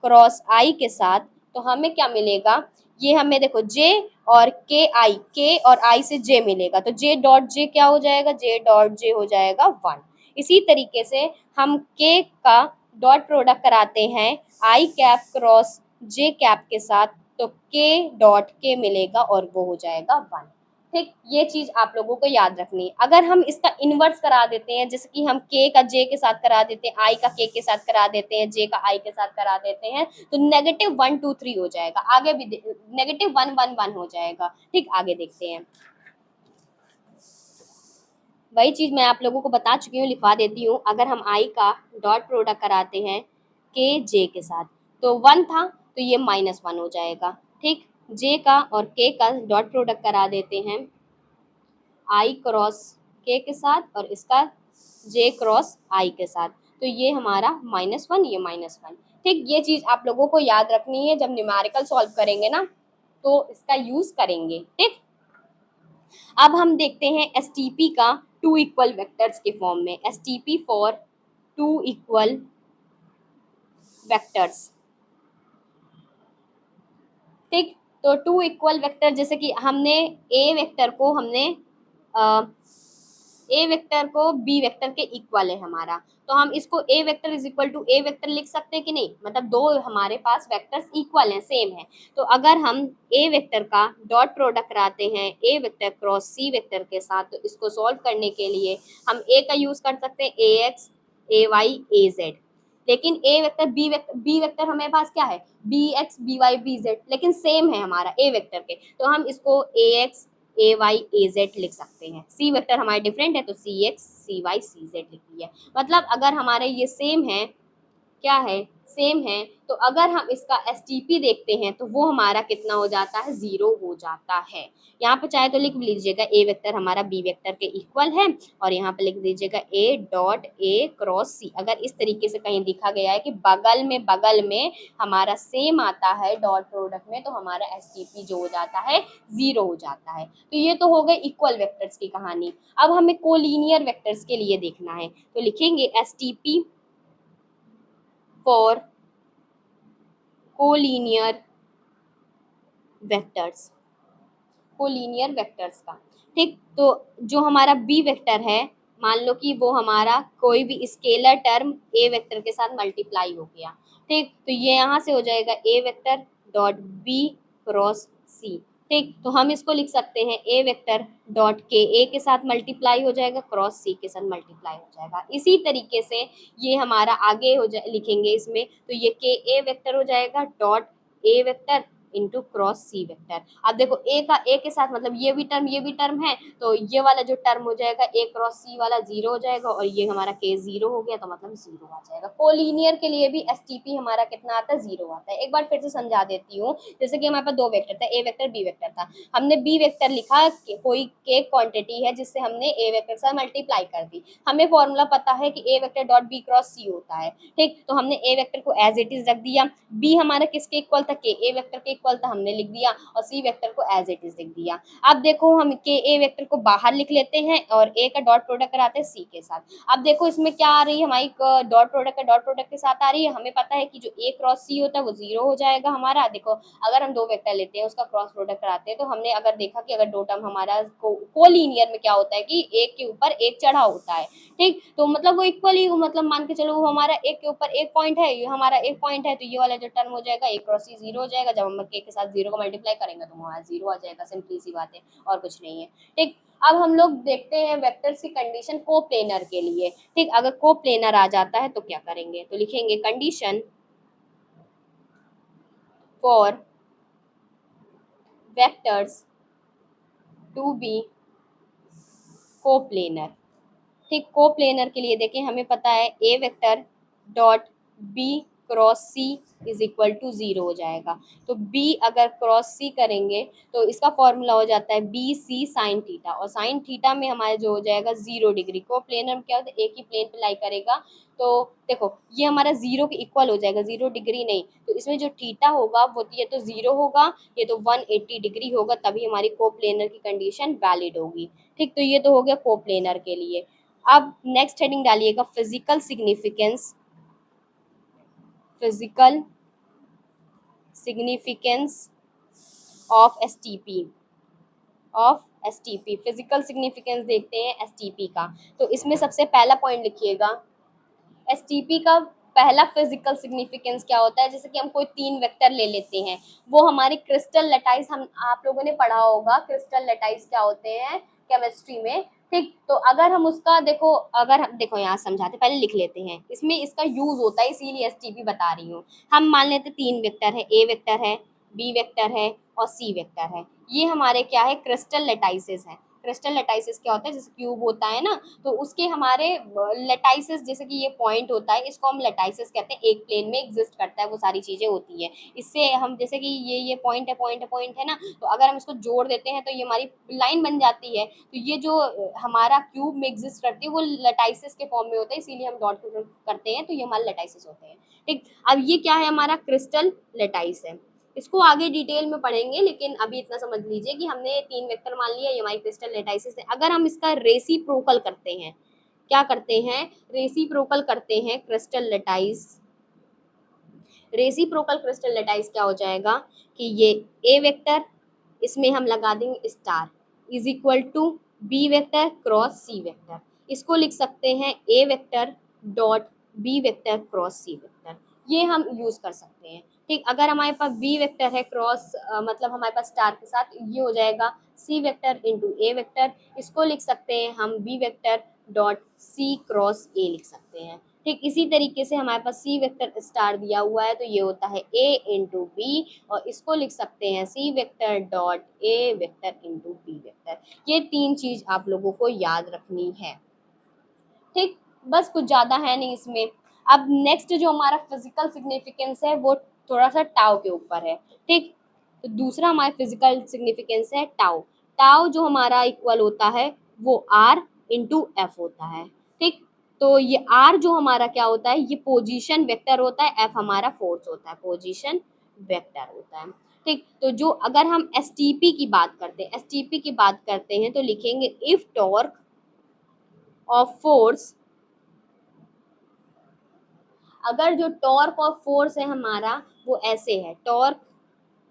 क्रॉस आई के साथ, तो हमें क्या मिलेगा, ये हमें देखो जे और के आई, के और आई से जे मिलेगा, तो जे डॉट जे क्या हो जाएगा, जे डॉट जे हो जाएगा वन। इसी तरीके से हम के का डॉट प्रोडक्ट कराते हैं आई कैप क्रॉस जे कैप के साथ, तो के डॉट के मिलेगा और वो हो जाएगा वन। ठीक, ये चीज आप लोगों को याद रखनी है। अगर हम इसका इनवर्स करा देते हैं, जैसे कि हम के का जे के साथ करा देते हैं, आई का के साथ करा देते हैं, जे का आई के साथ करा देते हैं, तो नेगेटिव 1 2 3 हो जाएगा, आगे भी नेगेटिव 1 1 1 हो जाएगा। ठीक, आगे देखते हैं। वही चीज मैं आप लोगों को बता चुकी हूँ, लिखवा देती हूँ। अगर हम आई का डॉट प्रोडक्ट कराते हैं के जे के साथ, तो वन था तो ये माइनस वन हो जाएगा। ठीक, जे का और के का डॉट प्रोडक्ट करा देते हैं आई क्रॉस के साथ और इसका जे क्रॉस आई के साथ, तो ये हमारा माइनस वन, ये माइनस वन। ठीक, ये चीज आप लोगों को याद रखनी है, जब न्यूमेरिकल सॉल्व करेंगे ना तो इसका यूज करेंगे। ठीक, अब हम देखते हैं एसटीपी का टू इक्वल वेक्टर्स के फॉर्म में, STP for two equal vectors. ठीक, तो टू इक्वल वेक्टर, जैसे कि हमने ए वेक्टर को बी वेक्टर के इक्वल है हमारा, तो हम इसको A vector is equal to A vector लिख सकते हैं कि नहीं, मतलब दो हमारे पास वेक्टर्स इक्वल हैं, सेम है। तो अगर हम ए वेक्टर का डॉट प्रोडक्ट कराते हैं A vector cross C vector के साथ, तो इसको सॉल्व करने के लिए हम ए का यूज कर सकते हैं A X A Y A Z, लेकिन ए वेक्टर बी वेक्टर हमारे पास क्या है, B X B Y B Z, लेकिन सेम है हमारा ए वेक्टर के, तो हम इसको A X A Y A Z लिख सकते हैं। सी वेक्टर हमारे डिफरेंट है तो C X C Y C Z लिख लिया। मतलब अगर हमारे ये सेम है क्या है, सेम है। तो अगर हम इसका एसटीपी देखते हैं तो वो हमारा कितना हो जाता है, 0 हो जाता है। यहाँ पे चाहे तो लिख लीजिएगा ए वेक्टर हमारा बी वेक्टर के इक्वल है, और यहाँ पे लिख दीजिएगा ए डॉट ए क्रॉस सी। अगर इस तरीके से कहीं दिखा गया है कि बगल में हमारा सेम आता है डॉट प्रोडक्ट में, तो हमारा एसटीपी जो हो जाता है 0 हो जाता है। तो ये तो हो गए इक्वल वेक्टर्स की कहानी। अब हमें कोलिनियर वेक्टर्स के लिए देखना है, तो लिखेंगे STP for collinear vectors, collinear vectors का। ठीक, तो जो हमारा बी वेक्टर है, मान लो कि वो हमारा कोई भी स्केलर टर्म ए वेक्टर के साथ मल्टीप्लाई हो गया। ठीक, तो ये यहाँ से हो जाएगा ए वेक्टर डॉट बी क्रॉस सी। ठीक, तो हम इसको लिख सकते हैं ए वेक्टर डॉट के ए के साथ मल्टीप्लाई हो जाएगा, क्रॉस सी के साथ मल्टीप्लाई हो जाएगा। इसी तरीके से ये हमारा आगे हो जाए लिखेंगे इसमें, तो ये के ए वेक्टर हो जाएगा dot A vector into cross C vector. अब देखो ए का ए के साथ मतलब ये भी टर्म है, तो ये वाला जो टर्म हो जाएगा ए क्रॉस सी वाला 0 हो जाएगा, और ये हमारा के 0 हो गया, तो मतलब 0 आ जाएगा। कोलिनियर के लिए भी एसटीपी हमारा कितना आता है, 0 आता है। एक बार फिर से समझा देती हूँ। जैसे कि हमारे पास दो वेक्टर था, ए वेक्टर बी वेक्टर था। हमने बी वेक्टर लिखा, कोई के क्वांटिटी है जिससे हमने ए वेक्टर से मल्टीप्लाई कर दी। हमें फॉर्मूला पता है कि A vector dot B cross सी होता है। ठीक, तो हमने ए वेक्टर को एज इट इज रख दिया। बी हमारा किसके इक्वल था, के ए वेक्टर के इक्वल था, हमने लिख दिया, और सी वेक्टर को एज इट इज लिख दिया। अब देखो हम के ए वेक्टर को बाहर लिख लेते हैं और ए का डॉट प्रोडक्ट कराते हैं सी के साथ। अब देखो इसमें क्या आ रही है, हमारी डॉट प्रोडक्ट के साथ आ रही है। हमें पता है कि जो ए क्रॉस सी होता है वो 0 हो जाएगा हमारा। देखो अगर हम दो वेक्टर लेते हैं उसका क्रॉस प्रोडक्ट कराते हैं, तो हमने अगर देखा कि अगर दो टर्म हमारा कोलिनियर में क्या होता है कि एक के ऊपर एक चढ़ा होता है। ठीक, तो मतलब वो इक्वल ही, मतलब मान के चलो वो हमारा एक के ऊपर एक पॉइंट है, ये हमारा एक पॉइंट है, तो ये वाला जो टर्म हो जाएगा ए क्रॉस सी 0 हो जाएगा। जब हम के साथ 0 को मल्टीप्लाई करेंगे तो हमारा 0 आ जाएगा। सिंपली सी बात है, और कुछ नहीं है। ठीक, अब हम लोग देखते हैं वेक्टर्स की कंडीशन कोप्लेनर के लिए। ठीक, अगर कोप्लेनर आ जाता है तो क्या करेंगे, तो लिखेंगे condition for vectors to be coplanar. ठीक, कोप्लेनर के लिए देखें, हमें पता है A vector dot B cross C is equal to 0 हो जाएगा। तो बी अगर क्रॉस सी करेंगे तो इसका फॉर्मूला हो जाता है बी सी साइन थीटा, और साइन थीटा में हमारे जो हो जाएगा 0 डिग्री। कोप्लेनर में क्या होता है, एक ही प्लेन पे लाई करेगा। तो देखो ये हमारा 0 के इक्वल हो जाएगा, 0 डिग्री नहीं, तो इसमें जो थीटा होगा वो ये तो 0 होगा, ये तो 180 डिग्री होगा, तभी हमारी कोप्लेनर की कंडीशन वैलिड होगी। ठीक, तो ये तो हो गया कोप्लेनर के लिए। अब नेक्स्ट हेडिंग डालिएगा physical significance, physical significance of STP, of STP. Physical significance देखते हैं एसटीपी का। तो इसमें सबसे पहला पॉइंट लिखिएगा, एसटीपी का पहला फिजिकल सिग्निफिकेंस क्या होता है। जैसे कि हम कोई तीन वेक्टर ले लेते हैं, वो हमारी क्रिस्टल लटाइस, हम आप लोगों ने पढ़ा होगा क्रिस्टल लटाइस क्या होते हैं केमिस्ट्री में। ठीक, तो अगर हम उसका देखो, अगर हम देखो यहाँ समझाते, पहले लिख लेते हैं, इसमें इसका यूज होता है, इसीलिए एसटीपी बता रही हूँ। हम मान लेते तीन वेक्टर है, ए वेक्टर है, बी वेक्टर है और सी वेक्टर है। ये हमारे क्या है, क्रिस्टल लटाइसिस है। क्रिस्टल लटाइसिस क्या होता है, जैसे क्यूब होता है ना, तो उसके हमारे लटाइसिस, जैसे कि ये पॉइंट होता है, इसको हम लटाइसिस कहते हैं। एक प्लेन में एग्जिस्ट करता है, वो सारी चीजें होती है। इससे हम जैसे कि ये पॉइंट है, पॉइंट है ना, तो अगर हम इसको जोड़ देते हैं तो ये हमारी लाइन बन जाती है। तो ये जो हमारा क्यूब में एग्जिस्ट करती है वो लटाइसिस के फॉर्म में होता है, इसीलिए हम डॉट करते हैं, तो ये हमारे लटाइसिस होते हैं। ठीक, अब ये क्या है, हमारा क्रिस्टल लटाइस है। इसको आगे डिटेल में पढ़ेंगे, लेकिन अभी इतना समझ लीजिए कि हमने तीन वेक्टर मान लिया, ये हमारी क्रिस्टल लटाइसिस है। अगर हम इसका रेसिप्रोकल करते हैं, क्या करते हैं, रेसिप्रोकल करते हैं crystal lattice. Reciprocal crystal lattice क्या हो जाएगा कि ये ए वेक्टर, इसमें हम लगा देंगे star, is equal to B vector cross C vector. इसको लिख सकते हैं A vector dot B vector cross C vector, ये हम यूज कर सकते हैं। ठीक, अगर हमारे पास बी वेक्टर है क्रॉस मतलब हमारे पास स्टार के साथ, ये हो जाएगा C vector into A vector. इसको लिख सकते हैं हम B vector dot C cross A लिख सकते हैं। ठीक, इसी तरीके से हमारे पास सी वेक्टर स्टार दिया हुआ है, तो ये होता है ए इंटू बी, और इसको लिख सकते हैं C vector dot A vector into B vector. ये तीन चीज आप लोगों को याद रखनी है। ठीक, बस कुछ ज़्यादा है नहीं इसमें। अब नेक्स्ट जो हमारा फिजिकल सिग्निफिकेंस है वो थोड़ा सा टाउ के ऊपर है, ठीक। तो दूसरा हमारा फिजिकल सिग्निफिकेंस है टाउ। टाउ जो हमारा इक्वल होता है वो आर इंटू एफ होता है, ठीक। तो ये आर जो हमारा क्या होता है, ये पोजीशन वेक्टर होता है, एफ हमारा फोर्स होता है, पोजीशन वेक्टर होता है, ठीक। तो जो अगर हम एसटीपी की बात करते हैं, एसटीपी की बात करते हैं तो लिखेंगे इफ टॉर्क ऑफ फोर्स, अगर जो टॉर्क ऑफ फोर्स है हमारा वो ऐसे है, टॉर्क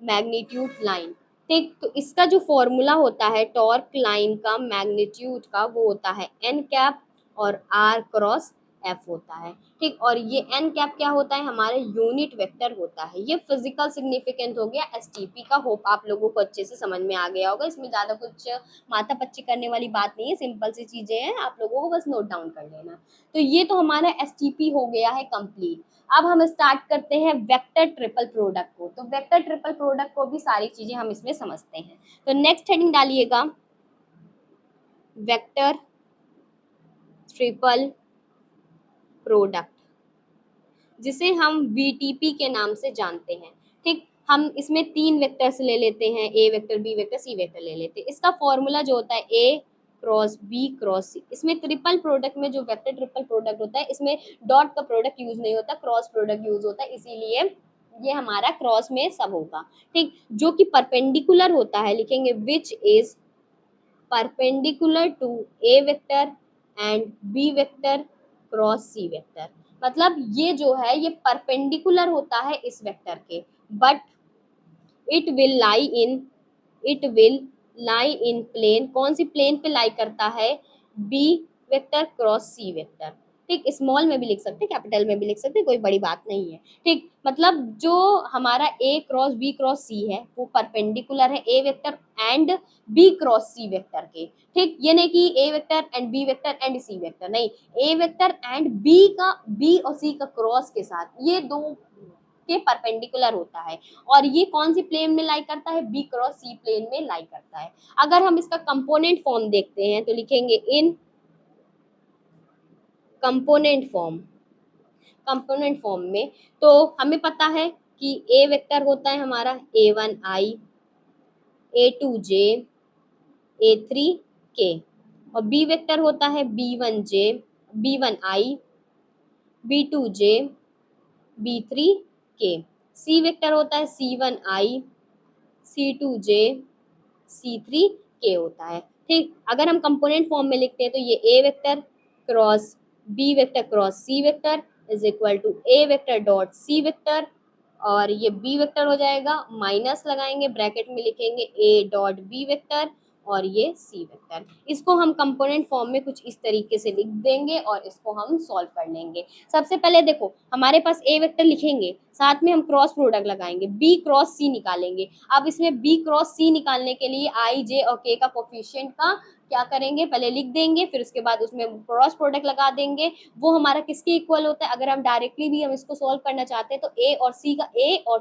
मैग्नीट्यूड लाइन, ठीक। तो इसका जो फॉर्मूला होता है टॉर्क लाइन का मैग्नीट्यूड का वो होता है एन कैप और आर क्रॉस एफ होता है, ठीक। और ये एन कैप क्या होता है, हमारे यूनिट वेक्टर होता है। ये फिजिकल सिग्निफिकेंस हो गया एसटीपी का। होप आप लोगों को अच्छे से समझ में आ गया होगा, इसमें ज्यादा कुछ माथा पच्ची करने वाली बात नहीं है, सिंपल सी चीजें हैं, आप लोगों को बस नोट डाउन कर लेना। तो ये तो हमारा एसटीपी हो गया है कंप्लीट। अब हम स्टार्ट करते हैं वेक्टर ट्रिपल प्रोडक्ट को। तो वेक्टर ट्रिपल प्रोडक्ट को भी सारी चीजें हम इसमें समझते हैं। तो नेक्स्ट हेडिंग डालिएगा वेक्टर ट्रिपल प्रोडक्ट, जिसे हम वीटीपी के नाम से जानते हैं, ठीक। हम इसमें 3 वेक्टर्स ले लेते हैं, A vector, B vector, C vector ले लेते हैं। इसका फॉर्मूला जो होता है ए क्रॉस बी क्रॉस सी। इसमें ट्रिपल प्रोडक्ट में जो वेक्टर ट्रिपल प्रोडक्ट होता है इसमें डॉट का प्रोडक्ट यूज नहीं होता, क्रॉस प्रोडक्ट यूज होता है, इसीलिए ये हमारा क्रॉस में सब होगा, ठीक। जो कि परपेंडिकुलर होता है, लिखेंगे which is perpendicular to A vector and B vector cross C vector. मतलब ये जो है ये परपेंडिकुलर होता है इस वेक्टर के, but it will lie in, it will lie in plane, कौन सी प्लेन पे लाई करता है, B vector cross C vector, ठीक। स्मॉल में भी लिख सकते हैं, कैपिटल में भी लिख सकते हैं, कोई बड़ी बात नहीं है, ठीक। मतलब जो हमारा A cross B cross C है वो परपेंडिकुलर है A vector and B cross C vector के, ठीक। ये नहीं कि A vector and B vector and C vector, नहीं, ए वेक्टर एंड बी का, बी और सी का क्रॉस के साथ, ये दो के परपेंडिकुलर होता है। और ये कौन सी प्लेन में लाई करता है, बी क्रॉस सी प्लेन में लाई करता है। अगर हम इसका कंपोनेंट फॉर्म देखते हैं तो लिखेंगे इन कंपोनेंट फॉर्म, कंपोनेंट फॉर्म में तो हमें पता है कि ए वेक्टर होता है हमारा a1i, a2j, a3k, और बी वेक्टर होता है b1j, b1i, b2j, b3k, C vector होता है c1i, c2j, c3k होता है, ठीक। अगर हम कंपोनेंट फॉर्म में लिखते हैं तो ये A vector cross B vector cross C vector is equal to A vector dot C vector, और ये बी वेक्टर हो जाएगा, माइनस लगाएंगे, ब्रैकेट में लिखेंगे ए डॉट बी वेक्टर और ये सी वेक्टर। इसको हम कंपोनेंट फॉर्म में कुछ इस तरीके से लिख देंगे और इसको हम सॉल्व कर लेंगे। सबसे पहले देखो हमारे पास ए वेक्टर लिखेंगे, साथ में हम क्रॉस प्रोडक्ट लगाएंगे, बी क्रॉस सी निकालेंगे। अब इसमें बी क्रॉस सी निकालने के लिए आई जे और के का कोफिशिएंट का क्या करेंगे, पहले लिख देंगे, फिर उसके बाद उसमें क्रॉस प्रोडक्ट लगा देंगे। वो हमारा किसके इक्वल होता है, अगर हम डायरेक्टली भी हम इसको सॉल्व करना चाहते हैं तो ए और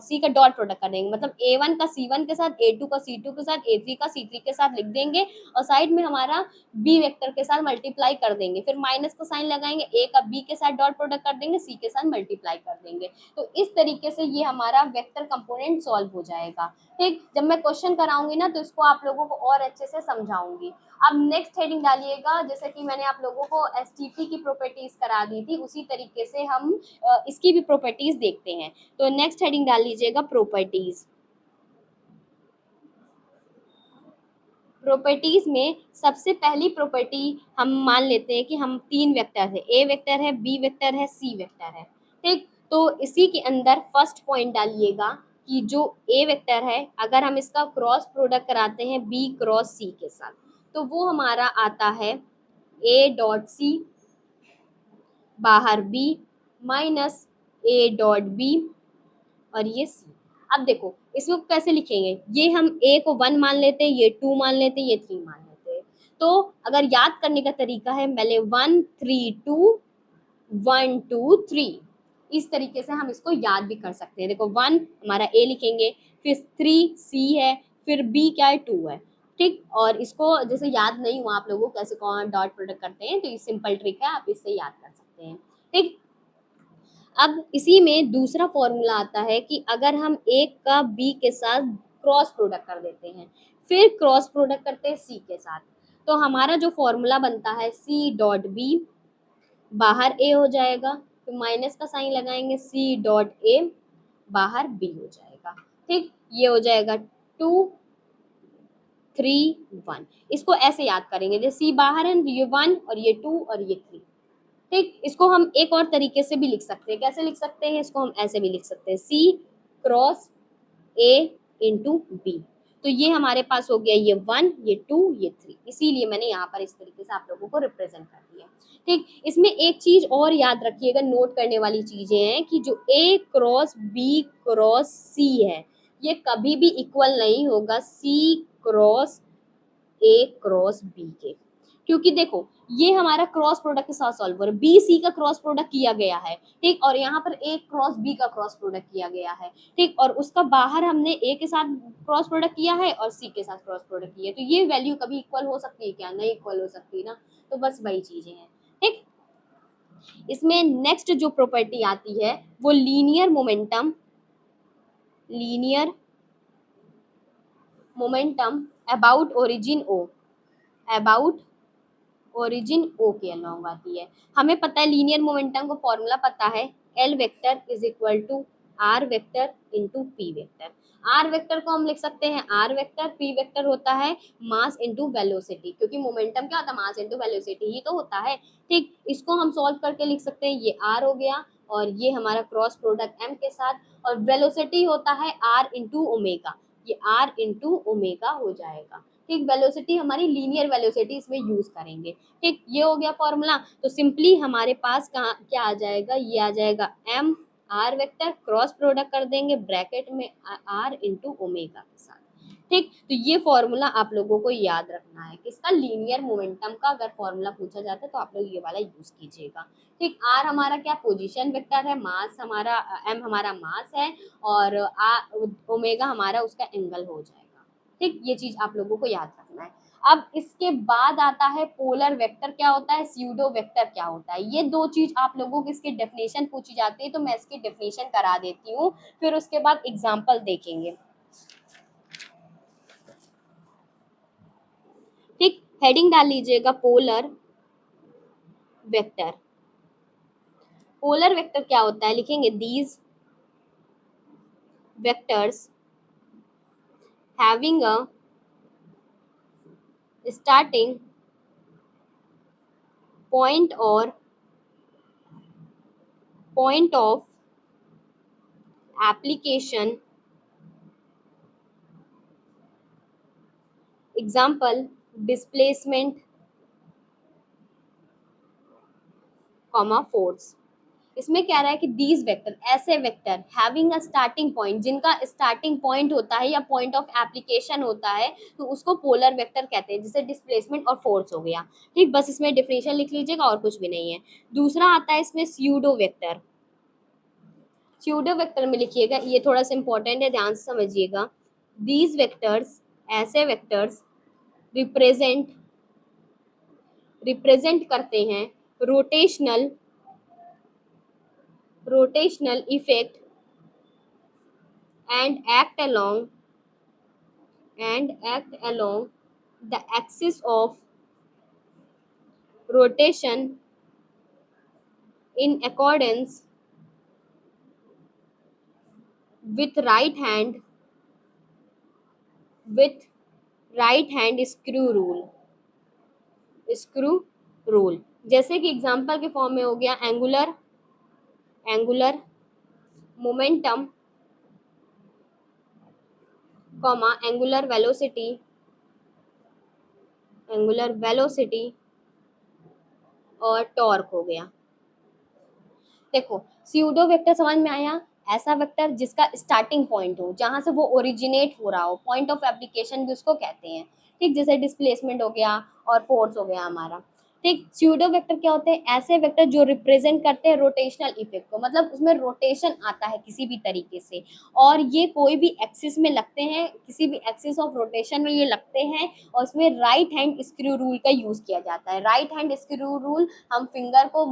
सी का डॉट प्रोडक्ट कर देंगे, मतलब ए1 का सी1 के साथ, ए2 का सी2 के साथ, ए3 का सी3 के साथ लिख देंगे, और साइड में हमारा बी वेक्टर के साथ मल्टीप्लाई कर देंगे, फिर माइनस का साइन लगाएंगे, ए का बी के साथ डॉट प्रोडक्ट कर देंगे, सी के साथ मल्टीप्लाई कर देंगे। तो इस तरीके से ये हमारा वेक्टर कंपोनेंट सॉल्व हो जाएगा, ठीक। जब मैं क्वेश्चन कराऊंगी ना तो इसको आप लोगों को और अच्छे से समझाऊंगी। अब नेक्स्ट हेडिंग डालिएगा, जैसे कि मैंने आप लोगों को एसटीपी की प्रॉपर्टीज करा दी थी उसी तरीके से हम इसकी भी प्रॉपर्टीज देखते हैं। तो नेक्स्ट हेडिंग डाल लीजिएगा प्रॉपर्टीज। प्रॉपर्टीज में सबसे पहली प्रॉपर्टी हम मान लेते हैं कि हम 3 वेक्टर है, ए वेक्टर है, बी वेक्टर है, सी वेक्टर है, ठीक। तो इसी के अंदर फर्स्ट पॉइंट डालिएगा कि जो ए वेक्टर है अगर हम इसका क्रॉस प्रोडक्ट कराते हैं बी क्रॉस सी के साथ तो वो हमारा आता है ए डॉट सी बाहर B minus A dot B और ये सी। अब देखो इसको कैसे लिखेंगे, ये हम ए को 1 मान लेते हैं, ये 2 मान लेते हैं, ये 3 मान लेते हैं। तो अगर याद करने का तरीका है पहले 1 3 2 1 2 3, इस तरीके से हम इसको याद भी कर सकते हैं। देखो 1 हमारा ए लिखेंगे, फिर 3 सी है, फिर बी क्या है 2 है, ठीक। और इसको जैसे याद नहीं हुआ आप लोगों को कैसे कौन डॉट प्रोडक्ट करते हैं तो ये सिंपल ट्रिक है, आप इससे याद कर सकते हैं, ठीक। अब इसी में दूसरा फॉर्मूला आता है कि अगर हम ए का बी के साथ क्रॉस प्रोडक्ट कर देते हैं, फिर क्रॉस प्रोडक्ट करते हैं सी के साथ, तो हमारा जो फॉर्मूला बनता है सी डॉट बी, बाहर ए हो जाएगा, तो माइनस का साइन लगाएंगे, सी डॉट ए, बाहर बी हो जाएगा। ठीक, ये हो जाएगा 2 3 1। इसको ऐसे याद करेंगे, जैसे सी बाहर है, ये 1 और ये 2 और ये 3। ठीक, इसको हम एक और तरीके से भी लिख सकते हैं। कैसे लिख सकते हैं इसको? हम ऐसे भी लिख सकते हैं, सी क्रॉस ए इंटू बी। तो ये हमारे पास हो गया ये 1, ये 2, ये 3। इसीलिए मैंने यहाँ पर इस तरीके से आप लोगों को रिप्रेजेंट कर दिया। ठीक, इसमें एक चीज और याद रखिएगा, नोट करने वाली चीजें हैं कि जो ए क्रॉस बी क्रॉस सी है, ये कभी भी इक्वल नहीं होगा सी क्रॉस ए क्रॉस बी के, क्योंकि देखो ये हमारा क्रॉस प्रोडक्ट के साथ सॉल्वर, बी सी का क्रॉस प्रोडक्ट किया गया है, ठीक, और यहाँ पर ए क्रॉस बी का क्रॉस प्रोडक्ट किया गया है, ठीक, और उसका बाहर हमने ए के साथ क्रॉस प्रोडक्ट किया है और सी के साथ क्रॉस प्रोडक्ट किया है, तो ये वैल्यू कभी इक्वल हो सकती है क्या? नहीं इक्वल हो सकती ना। तो बस वही चीजें हैं। ठीक, इसमें नेक्स्ट जो प्रॉपर्टी आती है वो linear momentum, linear momentum about origin O, about origin O के अलोंग आती है। हमें पता है लीनियर मोमेंटम का फॉर्मूला पता है, L vector is equal to R vector into P vector. R vector को हम लिख सकते हैं आर वेक्टर, पी वेक्टर होता है मास इंटू वेलोसिटी, क्योंकि मोमेंटम क्या होता है? मास इंटू वेलोसिटी ही तो होता है। ठीक, इसको हम सॉल्व करके लिख सकते हैं, ये आर हो गया और ये हमारा क्रॉस प्रोडक्ट एम के साथ, और वेलोसिटी होता है आर इंटू ओमेगा, ये आर इंटू ओमेगा हो जाएगा। ठीक, वेलोसिटी हमारी लीनियर वेलोसिटी इसमें यूज करेंगे। ठीक, ये हो गया फॉर्मूला। तो सिंपली हमारे पास कहाँ क्या आ जाएगा? ये आ जाएगा M R vector, cross product कर देंगे ब्रैकेट में आर इंटू ओमेगा के साथ। ठीक, तो ये फॉर्मूला आप लोगों को याद रखना है, किसका? लीनियर मोमेंटम का। अगर फॉर्मूला पूछा जाता है तो आप लोग ये वाला यूज कीजिएगा। ठीक, आर हमारा क्या? पोजीशन वेक्टर है, मास हमारा एम हमारा मास है, और ओमेगा हमारा उसका एंगल हो जाएगा। ठीक, ये चीज आप लोगों को याद रखना है। अब इसके बाद आता है पोलर वेक्टर क्या होता है, स्यूडो वेक्टर क्या होता है। ये दो चीज आप लोगों को इसकी डेफिनेशन पूछी जाती है, तो मैं इसकी डेफिनेशन करा देती हूँ, फिर उसके बाद एग्जाम्पल देखेंगे। ठीक, हेडिंग डाल लीजिएगा पोलर वेक्टर। पोलर वेक्टर क्या होता है लिखेंगे, these vectors having a starting point और point of application, example displacement, force। इसमें क्या रहा है कि these वेक्टर, ऐसे vector having a starting point, जिनका स्टार्टिंग पॉइंट होता है या पॉइंट ऑफ एप्लीकेशन होता है, तो उसको पोलर वेक्टर कहते हैं, जैसे डिस्प्लेसमेंट और फोर्स हो गया। ठीक, बस इसमें डिफिनेशन लिख लीजिएगा और कुछ भी नहीं है। दूसरा आता है इसमें स्यूडो वेक्टर। स्यूडो वेक्टर में लिखिएगा, ये थोड़ा सा इंपॉर्टेंट है, ध्यान से समझिएगा। दीज वेक्टर्स, ऐसे वेक्टर्स रिप्रेजेंट करते हैं rotational effect and act along the axis of rotation in accordance with right hand screw rule। जैसे कि एग्जांपल के फॉर्म में हो गया angular momentum, comma angular velocity और टॉर्क हो गया। देखो, स्यूडो वेक्टर समझ में आया? ऐसा वेक्टर जिसका स्टार्टिंग पॉइंट हो, जहां से वो ओरिजिनेट हो रहा हो, पॉइंट ऑफ एप्लीकेशन भी उसको कहते हैं। ठीक, जैसे डिस्प्लेसमेंट हो गया और फोर्स हो गया हमारा। ठीक, स्यूडो वेक्टर क्या होते हैं? ऐसे वेक्टर जो रिप्रेजेंट करते हैं रोटेशनल इफेक्ट को, मतलब उसमें रोटेशन आता है किसी भी तरीके से, और ये कोई भी एक्सिस में लगते हैं, किसी भी एक्सिस ऑफ रोटेशन में ये लगते हैं, और इसमें राइट हैंड स्क्रू रूल का यूज किया जाता है। राइट हैंड स्क्रू रूल हम फिंगर को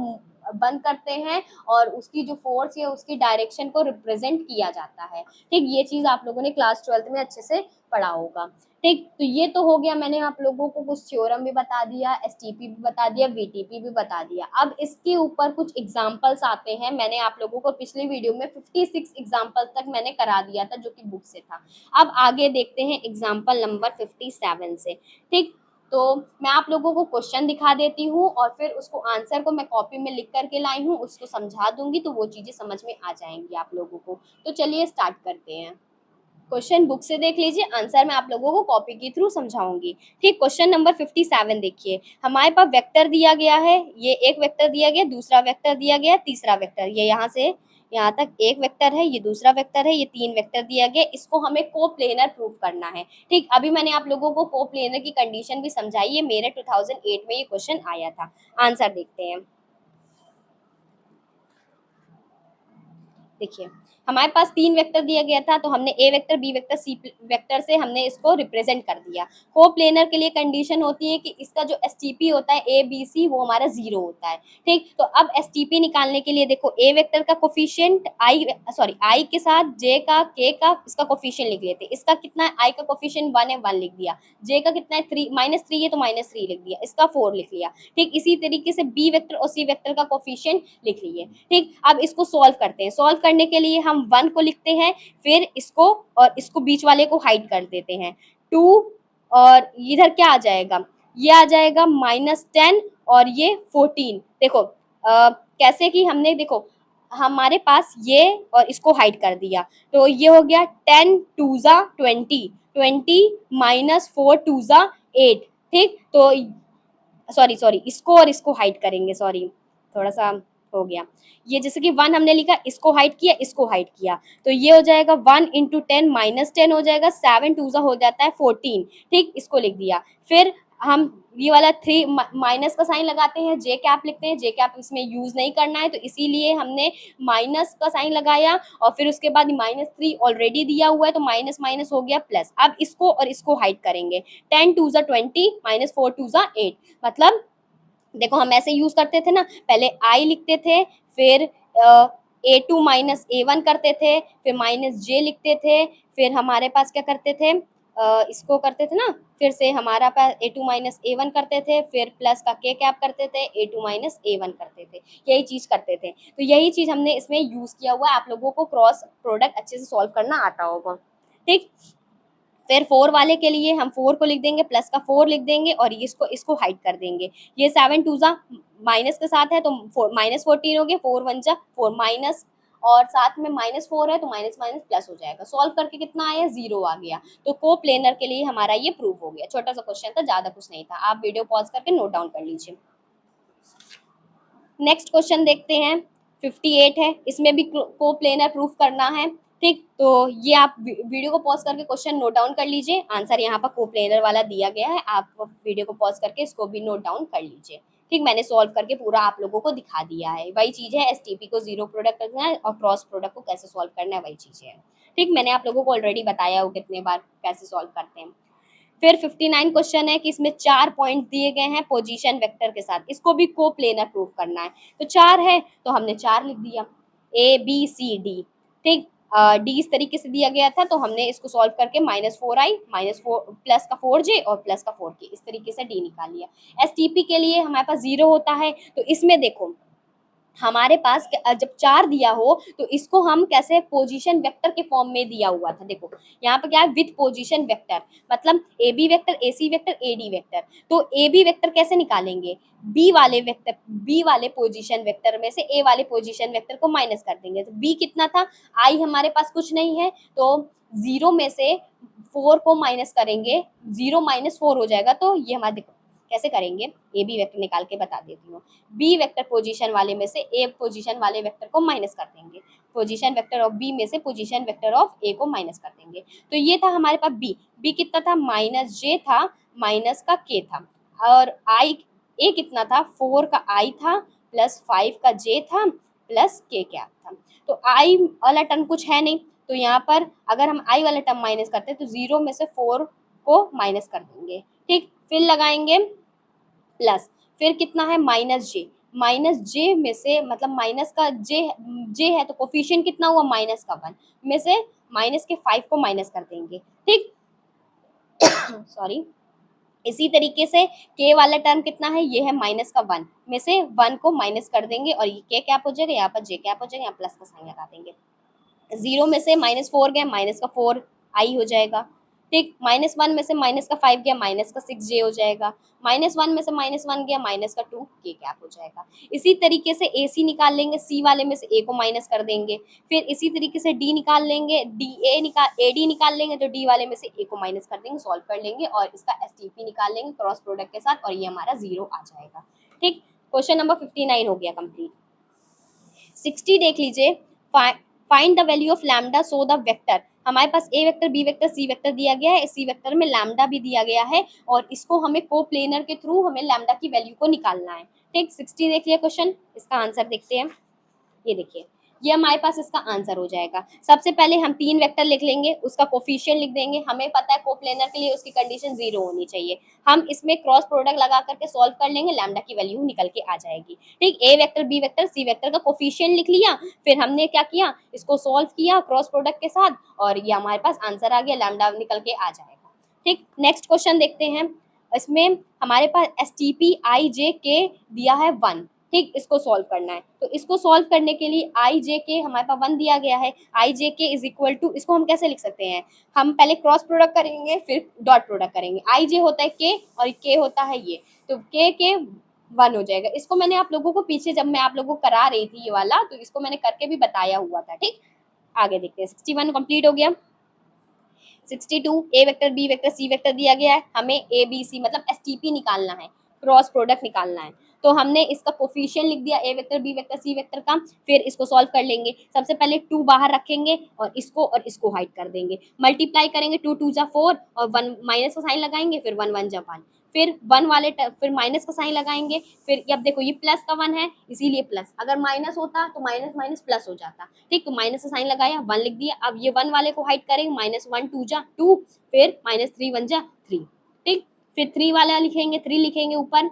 बंद करते हैं और उसकी जो फोर्स है उसकी डायरेक्शन को रिप्रेजेंट किया जाता है। ठीक, ये चीज आप लोगों ने क्लास 12th में अच्छे से पढ़ा होगा। ठीक, तो ये तो हो गया, मैंने आप लोगों को कुछ थ्योरम भी बता दिया, एसटीपी भी बता दिया, वीटीपी भी बता दिया। अब इसके ऊपर कुछ एग्जांपल्स आते हैं। मैंने आप लोगों को पिछली वीडियो में 56 एग्जांपल तक मैंने करा दिया था जो कि बुक से था। अब आगे देखते हैं एग्जांपल नंबर 57 से। ठीक, तो मैं आप लोगों को क्वेश्चन दिखा देती हूँ और फिर उसको आंसर को मैं कॉपी में लिख करके लाई हूँ, उसको समझा दूंगी तो वो चीजें समझ में आ जाएंगी आप लोगों को। तो चलिए स्टार्ट करते हैं। क्वेश्चन बुक से देख लीजिए, आंसर मैं आप लोगों को कॉपी के थ्रू समझाऊंगी। ठीक, क्वेश्चन नंबर 57 देखिए। हमारे पास वेक्टर दिया गया है, ये एक वेक्टर दिया गया, दूसरा वेक्टर दिया गया, तीसरा वेक्टर, ये यहाँ से यहाँ तक एक वेक्टर है, ये दूसरा वेक्टर है, ये तीन वेक्टर दिया गया। इसको हमें कोप्लेनर प्रूव करना है। ठीक, अभी मैंने आप लोगों को कोप्लेनर की कंडीशन भी समझाई है, मेरे 2008 में ये क्वेश्चन आया था। आंसर देखते हैं। देखिए, हमारे पास तीन वेक्टर दिया गया था, तो हमने A vector, B vector, C vector से हमने इसको रिप्रेजेंट कर दिया। कोप्लेनर के लिए कंडीशन होती है कि इसका जो एसटीपी होता है ए बी सी वो हमारा 0 होता है। ठीक, तो अब एसटीपी निकालने के लिए देखो, ए वेक्टर का कोफिशिएंट आई के साथ जे का, के का, इसका कोफिशिएंट लिख लेते। इसका कितना है, आई का कोफिशिएंट 1 है, 1 लिख दिया। जे का कितना है, 3 -3 है तो -3 लिख दिया। इसका 4 लिख लिया। ठीक, इसी तरीके से बी वेक्टर और सी वेक्टर का कोफिशिएंट लिख लिए। ठीक, अब इसको सॉल्व करते हैं। सॉल्व करने के लिए हम 1 को लिखते हैं, फिर इसको और इसको बीच वाले को हाइड कर देते हैं। 2 और इधर क्या आ जाएगा, ये आ जाएगा -10 और ये 14। देखो कैसे कि हमने, देखो हमारे पास ये और इसको हाइड कर दिया, तो ये हो गया 10 2 जा 20, 20 -4 2 जा 8। ठीक, तो सॉरी इसको और इसको हाइड करेंगे, सॉरी थोड़ा सा हो गया। ये जैसे कि 1 हमने लिखा, इसको हाइड किया, इसको हाइड किया, तो ये हो जाएगा 1 × 10 -10 हो जाएगा, 7 2 हो जाता है 14। ठीक, इसको लिख दिया। फिर हम ये वाला 3 माइनस का साइन लगाते हैं, जे कैप लिखते हैं। जे कैप इसमें यूज नहीं करना है, तो इसीलिए हमने माइनस का साइन लगाया और फिर उसके बाद -3 ऑलरेडी दिया हुआ है, तो माइनस माइनस हो गया प्लस। अब इसको और इसको हाइड करेंगे। 10 2 20 -4 2 8, मतलब देखो हम ऐसे यूज करते थे ना, पहले आई लिखते थे, फिर A2 - A1 करते थे, फिर -J लिखते थे, फिर हमारे पास क्या करते थे, इसको करते थे ना, फिर से हमारा पास A2 - A1 करते थे, फिर प्लस का K कैप करते थे, A2 - A1 करते थे, यही चीज करते थे। तो यही चीज हमने इसमें यूज किया हुआ है। आप लोगों को क्रॉस प्रोडक्ट अच्छे से सॉल्व करना आता होगा। ठीक, फिर 4 वाले के लिए हम 4 को लिख देंगे, प्लस का 4 लिख देंगे और इसको इसको हाइड कर देंगे। ये 7 2 जा माइनस के साथ है तो -14 हो गया, 4 1 जा 4 माइनस, और साथ में -4 है तो माइनस माइनस प्लस हो जाएगा। सॉल्व करके कितना आया, 0 आ गया। तो कोप्लेनर के लिए हमारा ये प्रूव हो गया। छोटा सा क्वेश्चन था, ज्यादा कुछ नहीं था। आप वीडियो पॉज करके नोट डाउन कर लीजिए। नेक्स्ट क्वेश्चन देखते हैं, 58 है, इसमें भी कोप्लेनर प्रूफ करना है। ठीक, तो ये आप वीडियो को पॉज करके क्वेश्चन नोट डाउन कर लीजिए। आंसर यहाँ पर कोप्लेनर वाला दिया गया है, आप वीडियो को पॉज करके इसको भी नोट डाउन कर लीजिए। ठीक, मैंने सॉल्व करके पूरा आप लोगों को दिखा दिया है। वही चीज है, एसटीपी को 0 प्रोडक्ट करना है और क्रॉस प्रोडक्ट को कैसे सॉल्व करना है, वही चीज है। ठीक, मैंने आप लोगों को ऑलरेडी बताया हो कितने बार कैसे सॉल्व करते हैं। फिर 59 क्वेश्चन है कि इसमें 4 पॉइंट दिए गए हैं पोजीशन वेक्टर के साथ, इसको भी कोप्लेनर प्रूफ करना है। तो 4 है तो हमने 4 लिख दिया, ए बी सी डी। ठीक, डी इस तरीके से दिया गया था, तो हमने इसको सॉल्व करके -4i -4 प्लस का 4j और प्लस का 4k, इस तरीके से डी निकाल लिया। एसटीपी के लिए हमारे पास 0 होता है, तो इसमें देखो हमारे पास जब 4 दिया हो तो इसको हम कैसे, पोजीशन वेक्टर के फॉर्म में दिया हुआ था। देखो यहाँ पर क्या है, विथ पोजीशन वेक्टर, मतलब A B vector, A C vector, A D vector. तो ए बी वेक्टर कैसे निकालेंगे, बी वाले वेक्टर, बी वाले पोजीशन वेक्टर में से ए वाले पोजीशन वेक्टर को माइनस कर देंगे। तो बी कितना था, आई हमारे पास कुछ नहीं है, तो 0 में से 4 को माइनस करेंगे, 0 - 4 हो जाएगा। तो ये हमारा, देखो कैसे करेंगे, ए बी वेक्टर निकाल के बता देती हूँ। बी वेक्टर पोजीशन वाले में से ए पोजीशन वाले वेक्टर को माइनस कर देंगे, पोजीशन वेक्टर ऑफ बी में से पोजीशन वेक्टर ऑफ ए को माइनस कर देंगे। तो ये था हमारे पास बी, बी कितना था, -j था, माइनस का k था, और आई ए कितना था, 4 का i था, प्लस 5 का j था, प्लस k क्या था। तो i वाला टर्म कुछ है नहीं, तो यहाँ पर अगर हम i वाला टर्म माइनस करते हैं तो 0 में से 4 को माइनस कर देंगे। ठीक, फिर लगाएंगे प्लस, फिर कितना है, -j, माइनस जे में से, मतलब माइनस का जे है तो कोफिशिएंट कितना हुआ, माइनस का 1 में से माइनस के 5 को माइनस कर देंगे, ठीक। सॉरी। इसी तरीके से के वाला टर्म कितना है, ये है माइनस का 1 में से 1 को माइनस कर देंगे और ये के कैप हो जाएगा, यहाँ पर जे कैप हो जाएगा, यहाँ प्लस का साइन लगा देंगे। 0 में से -4 गया, माइनस का 4 आई हो जाएगा, ठीक। -1 में से माइनस का 5 गया, माइनस का 6 जे हो जाएगा। -1 में से -1 गया, माइनस का 2 के कैप हो जाएगा। इसी तरीके से ए सी निकाल लेंगे, सी वाले में से ए को माइनस कर देंगे। फिर इसी तरीके से डी निकाल लेंगे, ए डी निकाल लेंगे तो डी वाले में से ए को माइनस कर देंगे, सॉल्व कर लेंगे और इसका एस टी पी निकाल लेंगे क्रॉस प्रोडक्ट के साथ और ये हमारा 0 आ जाएगा, ठीक। क्वेश्चन नंबर 59 हो गया कंप्लीट। 60 देख लीजिए। Find the value of lambda so the vector. हमारे पास ए vector, B vector, C vector दिया गया है, सी वेक्टर में लैम्डा भी दिया गया है और इसको हमें कोप्लेनर के थ्रू हमें लैम्डा की वैल्यू को निकालना है, ठीक। 60 देख लिया क्वेश्चन, इसका आंसर देखते हैं। ये देखिए, ये हमारे पास इसका आंसर हो जाएगा। सबसे पहले हम 3 वेक्टर लिख लेंगे, उसका कोफिशिएंट लिख देंगे। हमें पता है कोप्लेनर के लिए उसकी कंडीशन 0 होनी चाहिए। हम इसमें क्रॉस प्रोडक्ट लगा करके सॉल्व कर लेंगे, लैम्डा की वैल्यू निकल के आ जाएगी, ठीक। ए vector, B vector, C vector का कोफिशिएंट लिख लिया, फिर हमने क्या किया, इसको सॉल्व किया क्रॉस प्रोडक्ट के साथ और ये हमारे पास आंसर आ गया, लैम्डा निकल के आ जाएगा, ठीक। नेक्स्ट क्वेश्चन देखते हैं। इसमें हमारे पास एस टी पी आई जे के दिया है 1, ठीक। इसको सॉल्व करना है, तो इसको सॉल्व करने के लिए आई जे के हमारे पास 1 दिया गया है। आई जे के इज इक्वल टू, इसको हम कैसे लिख सकते हैं, हम पहले क्रॉस प्रोडक्ट करेंगे फिर डॉट प्रोडक्ट करेंगे। आई जे होता है के और के होता है ये, तो के 1 हो जाएगा। इसको मैंने आप लोगों को पीछे जब मैं आप लोगों को करा रही थी ये वाला, तो इसको मैंने करके भी बताया हुआ था, ठीक। आगे देखते हैं। 61 कंप्लीट हो गया। 62 ए vector, B vector, C vector दिया गया है, हमें ए बी सी मतलब एस टी पी निकालना है, क्रॉस प्रोडक्ट निकालना है। तो हमने इसका कोफिशिएंट लिख दिया, ए vector, B vector, C vector का। फिर इसको सॉल्व कर लेंगे। सबसे पहले 2 बाहर रखेंगे और इसको हाइड कर देंगे, मल्टीप्लाई करेंगे, 2 2 जा 4 और 1 माइनस का साइन लगाएंगे, फिर 1 1 जा 1, फिर 1 वाले फिर माइनस का साइन लगाएंगे, फिर अब देखो ये प्लस का 1 है इसीलिए प्लस, अगर माइनस होता तो माइनस माइनस प्लस हो जाता, ठीक। तो माइनस का साइन लगाया, 1 लिख दिया। अब ये 1 वाले को हाइड करेंगे, -1 2 जा 2, फिर -3 1 जा 3, ठीक। फिर 3 वाला लिखेंगे, 3 लिखेंगे ऊपर,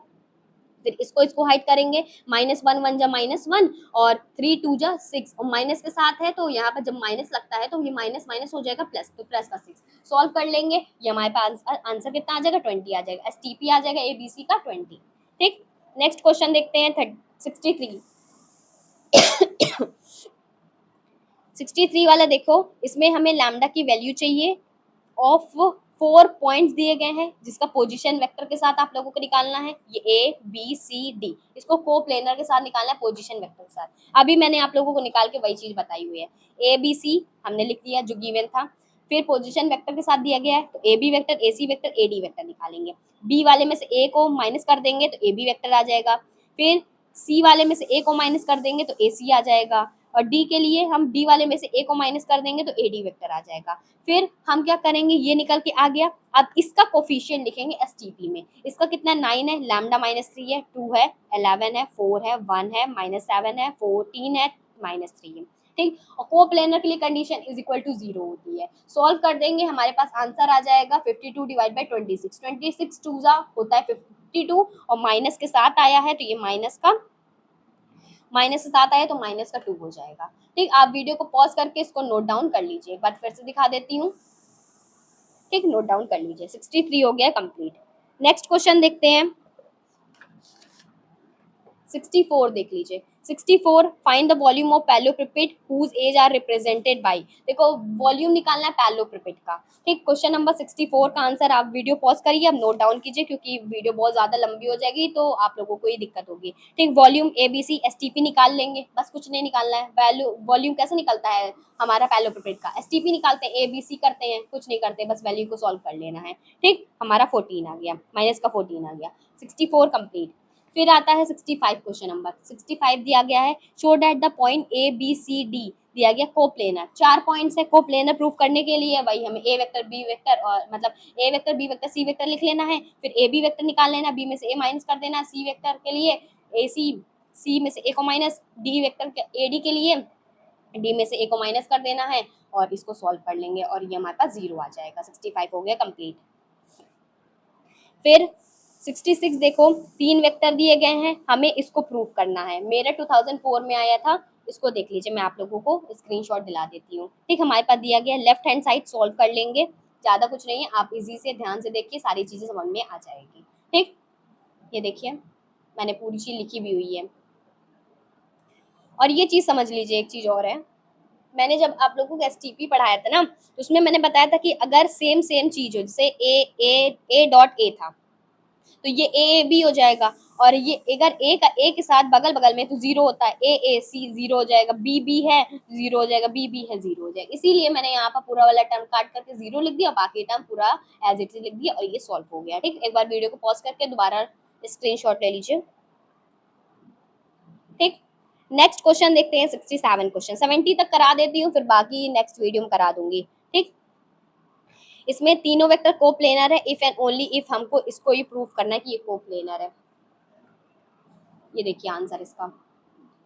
फिर इसको हाइड करेंगे, -1 1 जा -1 और 3 2 जा 6 और माइनस के साथ है तो यहाँ पर जब माइनस लगता है तो ये माइनस माइनस हो जाएगा प्लस, तो प्लस का 6 सॉल्व कर लेंगे। ये हमारे पास आंसर कितना आ जाएगा, 20 आ जाएगा, एस टी पी आ जाएगा ए बी सी का 20, ठीक। नेक्स्ट क्वेश्चन देखते हैं 63। 63 वाला देखो, इसमें हमें लैम्डा की वैल्यू चाहिए ऑफ 4 पॉइंट्स दिए गए हैं जिसका पोजीशन वेक्टर के साथ आप लोगों को निकालना है। ये ए बी सी डी, इसको कोप्लेनर के साथ निकालना है, पोजीशन वेक्टर के साथ। अभी मैंने आप लोगों को निकाल के वही चीज बताई हुई है। ए बी सी हमने लिख दिया जो गिवन था, फिर पोजीशन वेक्टर के साथ दिया गया है तो A B vector, A C vector, A D vector निकालेंगे। बी वाले में से ए को माइनस कर देंगे तो ए बी वेक्टर आ जाएगा, फिर सी वाले में से ए को माइनस कर देंगे तो ए सी आ जाएगा और डी के लिए हम डी वाले में से ए को माइनस कर देंगे तो ए डी वेक्टर आ जाएगा। फिर हम क्या करेंगे, ये निकल के आ गया। अब इसका कोफिशिएंट लिखेंगे एस टी पी में, इसका कितना 9 है, लैम्डा -3 है, 2 है, 11 है, 4 है, 1 है, -7 है, 14 है, -3 है, ठीक। और कोप्लेनर के लिए कंडीशन इज इक्वल टू 0 होती है। सॉल्व कर देंगे, हमारे पास आंसर आ जाएगा 52 डिवाइड बाई 26, 26 2 होता है 52 और माइनस के साथ आया है तो ये माइनस के साथ आया तो माइनस का 2 हो जाएगा, ठीक। आप वीडियो को पॉज करके इसको नोट डाउन कर लीजिए, एक बार फिर से दिखा देती हूँ, ठीक। नोट डाउन कर लीजिए। 63 हो गया कंप्लीट। नेक्स्ट क्वेश्चन देखते हैं। 64 देख लीजिए। 64 find the volume of parallelepiped whose edge are represented by. देखो वॉल्यूम निकालना है पैलोप्रिपेट का, ठीक। क्वेश्चन नंबर 64 का आंसर आप वीडियो पॉज करिए, अब नोट डाउन कीजिए क्योंकि वीडियो बहुत ज्यादा लंबी हो जाएगी तो आप लोगों को ही दिक्कत होगी, ठीक। Volume A B C S T P निकाल लेंगे, बस कुछ नहीं निकालना है। वैल्यू वॉल्यूम कैसे निकलता है हमारा पैलोप्रिपेट का, एस टी पी निकालते हैं, ए बी सी करते हैं, कुछ नहीं करते, बस वैल्यू को सॉल्व कर लेना है, ठीक। हमारा 14 आ गया, माइनस का 14 आ गया। 64 कंप्लीट। फिर आता है 65 क्वेश्चन नंबर 65 दिया गया है, show that the point A B C D दिया गया कोप्लेनर। 4 पॉइंट्स है, कोप्लेनर प्रूफ करने के लिए भाई हमें ए वेक्टर बी वेक्टर और मतलब A vector B vector C vector लिख लेना है, फिर ए बी वेक्टर निकाल लेना, बी में से ए माइनस कर देना, सी वेक्टर के लिए ए सी में से ए को minus, D vector A D के लिए डी में से ए को माइनस कर देना है और इसको सॉल्व कर लेंगे और ये हमारे पास 0 आ जाएगा। 65 हो गया कंप्लीट। फिर 66 देखो, 3 वेक्टर दिए गए हैं, हमें इसको प्रूव करना है। मेरा 2004 में आया था, इसको देख लीजिए, मैं आप लोगों को स्क्रीनशॉट दिला देती हूँ। ठीक, हमारे पास दिया गया लेफ्ट हैंड साइड सॉल्व कर लेंगे, ज़्यादा कुछ नहीं है, आप इजी से ध्यान से देखिए, सारी चीज़ें समझ में आ जाएगी। ठीक, ये देखिए मैंने पूरी चीज़ लिखी भी हुई है। और ये चीज़ समझ लीजिए, एक चीज़ और है, मैंने जब आप लोगों को एसटीपी पढ़ाया था ना, तो उसमें मैंने बताया था कि अगर सेम सेम चीज़ हो, जैसे ए डॉट ए था, तो ये ए बी हो जाएगा, और ये अगर ए का ए के साथ बगल बगल में तो जीरो होता है, ए सी जीरो हो जाएगा, बी बी है जीरो हो जाएगा, बी बी है जीरो हो जाएगा। इसीलिए मैंने यहाँ पर पूरा वाला टर्म काट करके जीरो लिख दिया, बाकी टर्म पूरा एज इट इज लिख दिया, और ये सॉल्व हो गया। ठीक, एक बार वीडियो को पॉज करके दोबारा स्क्रीनशॉट ले लीजिए। ठीक, नेक्स्ट क्वेश्चन देखते हैं, 67 क्वेश्चन, 70 तक करा देती हूँ, फिर बाकी नेक्स्ट वीडियो में करा दूंगी। ठीक, इसमें तीनों वेक्टर कोप्लेनर है, इफ एंड ओनली इफ हमको इसको ये प्रूव करना है कि ये कोप्लेनर है। ये देखिए आंसर इसका,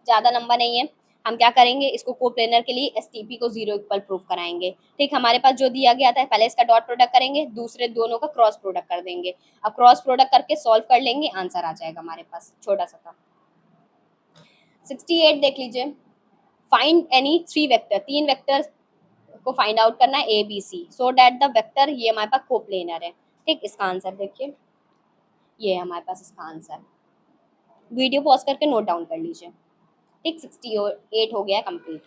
ज्यादा नंबर नहीं है, हम क्या करेंगे, इसको कोप्लेनर के लिए एसटीपी को जीरो इक्वल प्रूव कराएंगे। ठीक, हमारे पास जो दिया गया था, पहले इसका डॉट प्रोडक्ट करेंगे, दूसरे दोनों का क्रॉस प्रोडक्ट कर देंगे, अब क्रॉस प्रोडक्ट करके सॉल्व कर लेंगे, आंसर आ जाएगा हमारे पास, छोटा सा था। 68 देख लीजिए, फाइंड एनी थ्री वेक्टर, तीन वेक्टर को फाइंड आउट करना है A B C, so that the vector, ये हमारे पास कोप्लेनर है। ठीक, इसका आंसर देखिए, ये है हमारे पास इसका आंसर, वीडियो पॉज करके नोट डाउन कर लीजिए। ठीक, 68 हो गया कंप्लीट।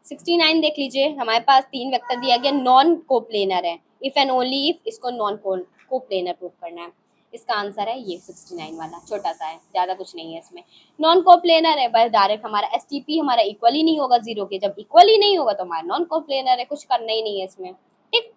69 देख लीजिए, हमारे पास तीन वेक्टर दिया गया, नॉन कोप्लेनर है, इफ एंड ओनली इफ इसको नॉन कोप्लेनर प्रूफ करना है। इसका आंसर है ये 69 वाला, छोटा सा है, ज्यादा कुछ नहीं है इसमें, नॉन कोप्लेनर है, बस डायरेक्ट हमारा एसटीपी हमारा इक्वल ही नहीं होगा जीरो के, जब इक्वल ही नहीं होगा तो हमारा नॉन कोप्लेनर है, कुछ करना ही नहीं है इसमें। ठीक,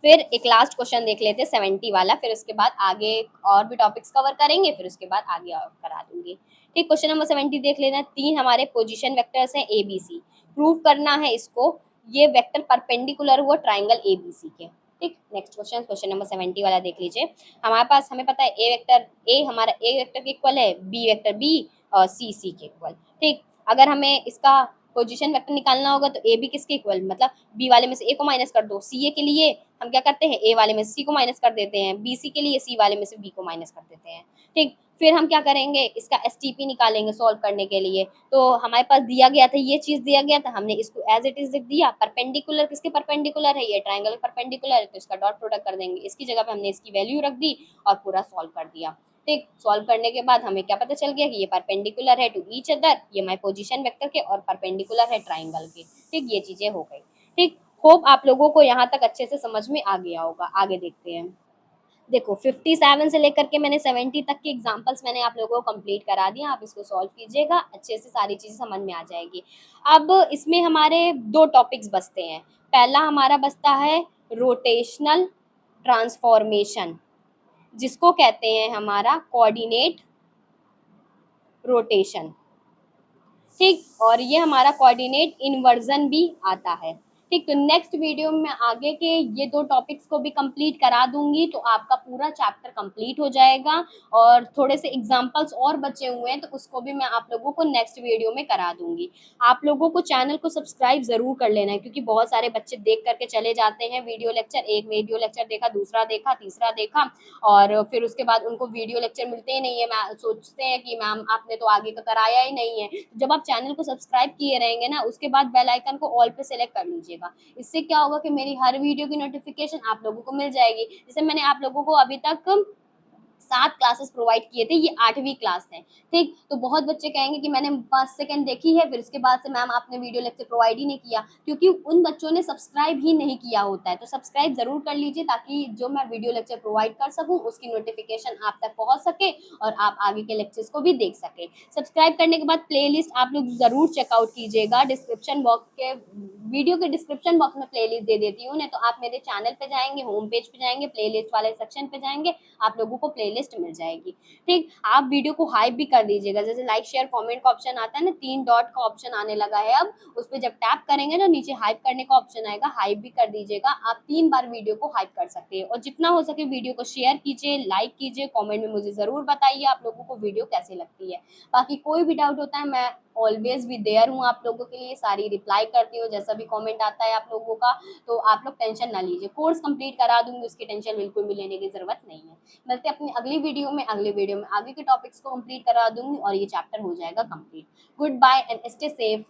फिर एक लास्ट क्वेश्चन देख लेते हैं 70 वाला, फिर उसके बाद आगे और भी टॉपिक्स कवर करेंगे, फिर उसके बाद आगे और करा दूंगी। ठीक, क्वेश्चन नंबर 70 देख लेना, तीन हमारे पोजीशन वेक्टर्स हैं ए बी सी, प्रूव करना है इसको, ये वेक्टर परपेंडिकुलर हुआ ट्राइंगल ए बी सी के। ठीक, नेक्स्ट क्वेश्चन, क्वेश्चन नंबर 70 वाला देख लीजिए, हमारे पास, हमें पता है ए वेक्टर ए हमारा ए वेक्टर के इक्वल है, बी वेक्टर बी और सी के इक्वल। ठीक, अगर हमें इसका पोजीशन वेक्टर निकालना होगा तो ए बी किसके इक्वल, मतलब बी वाले में से ए को माइनस कर दो, सी ए के लिए हम क्या करते हैं, ए वाले में से सी को माइनस कर देते हैं, बी सी के लिए सी वाले में से बी को माइनस कर देते हैं। ठीक, फिर हम क्या करेंगे, इसका एसटीपी निकालेंगे सॉल्व करने के लिए, तो हमारे पास दिया गया था, ये चीज दिया गया था, हमने इसको एज इट इज लिख दिया, परपेंडिकुलर किसके परपेंडिकुलर है, ये ट्राइंगल परपेंडिकुलर है, तो इसका डॉट प्रोडक्ट कर देंगे, इसकी जगह पे हमने इसकी वैल्यू रख दी और पूरा सॉल्व कर दिया। ठीक, सॉल्व करने के बाद हमें क्या पता चल गया कि ये परपेंडिकुलर है टू ईच अदर, ये हमारे पोजीशन वेक्टर के, और परपेंडिकुलर है ट्राइंगल के। ठीक, ये चीजें हो गई। ठीक, होप आप लोगों को यहाँ तक अच्छे से समझ में आ गया होगा। आगे देखते हैं, देखो 57 से लेकर के मैंने 70 तक के एग्जांपल्स मैंने आप लोगों को कंप्लीट करा दिया, आप इसको सॉल्व कीजिएगा, अच्छे से सारी चीजें समझ में आ जाएगी। अब इसमें हमारे दो टॉपिक्स बचते हैं, पहला हमारा बचता है रोटेशनल ट्रांसफॉर्मेशन, जिसको कहते हैं हमारा कोऑर्डिनेट रोटेशन। ठीक, और ये हमारा कोऑर्डिनेट इन्वर्जन भी आता है। ठीक, तो नेक्स्ट वीडियो में मैं आगे के ये दो टॉपिक्स को भी कंप्लीट करा दूंगी, तो आपका पूरा चैप्टर कंप्लीट हो जाएगा, और थोड़े से एग्जांपल्स और बचे हुए हैं, तो उसको भी मैं आप लोगों को नेक्स्ट वीडियो में करा दूंगी। आप लोगों को चैनल को सब्सक्राइब जरूर कर लेना है, क्योंकि बहुत सारे बच्चे देख करके चले जाते हैं वीडियो लेक्चर, एक वीडियो लेक्चर देखा, दूसरा देखा, तीसरा देखा, और फिर उसके बाद उनको वीडियो लेक्चर मिलते ही नहीं है, मैं सोचते हैं कि मैम आपने तो आगे का कराया ही नहीं है। जब आप चैनल को सब्सक्राइब किए रहेंगे ना, उसके बाद बेल आइकन को ऑल पे सेलेक्ट कर लीजिएगा, इससे क्या होगा कि मेरी हर वीडियो की नोटिफिकेशन आप लोगों को मिल जाएगी। जैसे मैंने आप लोगों को अभी तक 7 क्लासेस प्रोवाइड किए थे, ये 8वीं क्लास है। ठीक, तो बहुत बच्चे कहेंगे कि मैंने 5 सेकंड देखी है, फिर उसके बाद से मैम आपने वीडियो लेक्चर प्रोवाइड ही नहीं किया, क्योंकि उन बच्चों ने सब्सक्राइब ही नहीं किया होता है। तो सब्सक्राइब जरूर कर लीजिए, ताकि जो मैं वीडियो लेक्चर प्रोवाइड कर सकूं उसकी नोटिफिकेशन आप तक पहुंच सके, और आप आगे के लेक्चर्स को भी देख सके। सब्सक्राइब करने के बाद प्लेलिस्ट आप लोग जरूर चेकआउट कीजिएगा, डिस्क्रिप्शन बॉक्स के, वीडियो के डिस्क्रिप्शन बॉक्स में प्लेलिस्ट दे देती हूँ, नहीं तो आप मेरे चैनल पे जाएंगे, होम पेज पे जाएंगे, प्लेलिस्ट वाले सेक्शन पे जाएंगे, आप लोगों को प्ले प्लेलिस्ट मिल जाएगी। ठीक, आप वीडियो को हाइप भी कर दीजिएगा, जैसे लाइक शेयर कमेंट का ऑप्शन आता है ना, 3 डॉट का ऑप्शन आने लगा है अब, उस पे जब टैप करेंगे ना नीचे हाइप करने का ऑप्शन आएगा, हाइप भी कर दीजिएगा। आप 3 बार वीडियो को हाइप कर सकते हैं और जितना हो सके वीडियो को शेयर कीजिए, लाइक कीजिए, कमेंट में मुझे ज़रूर बताइए आप लोगों को वीडियो कैसी लगती है। बाकी कोई भी डाउट होता है, मैं ऑलवेज भी देयर हूँ आप लोगों के लिए, सारी रिप्लाई करती हूँ, जैसा भी कमेंट आता है आप लोगों का। तो आप लोग टेंशन ना लीजिए, कोर्स कंप्लीट करा दूंगी, उसकी टेंशन बिल्कुल भी लेने की ज़रूरत नहीं है। मिलते हैं अपनी अगली वीडियो में, आगे के टॉपिक्स को कंप्लीट करा दूंगी और ये चैप्टर हो जाएगा complete. Goodbye and stay safe.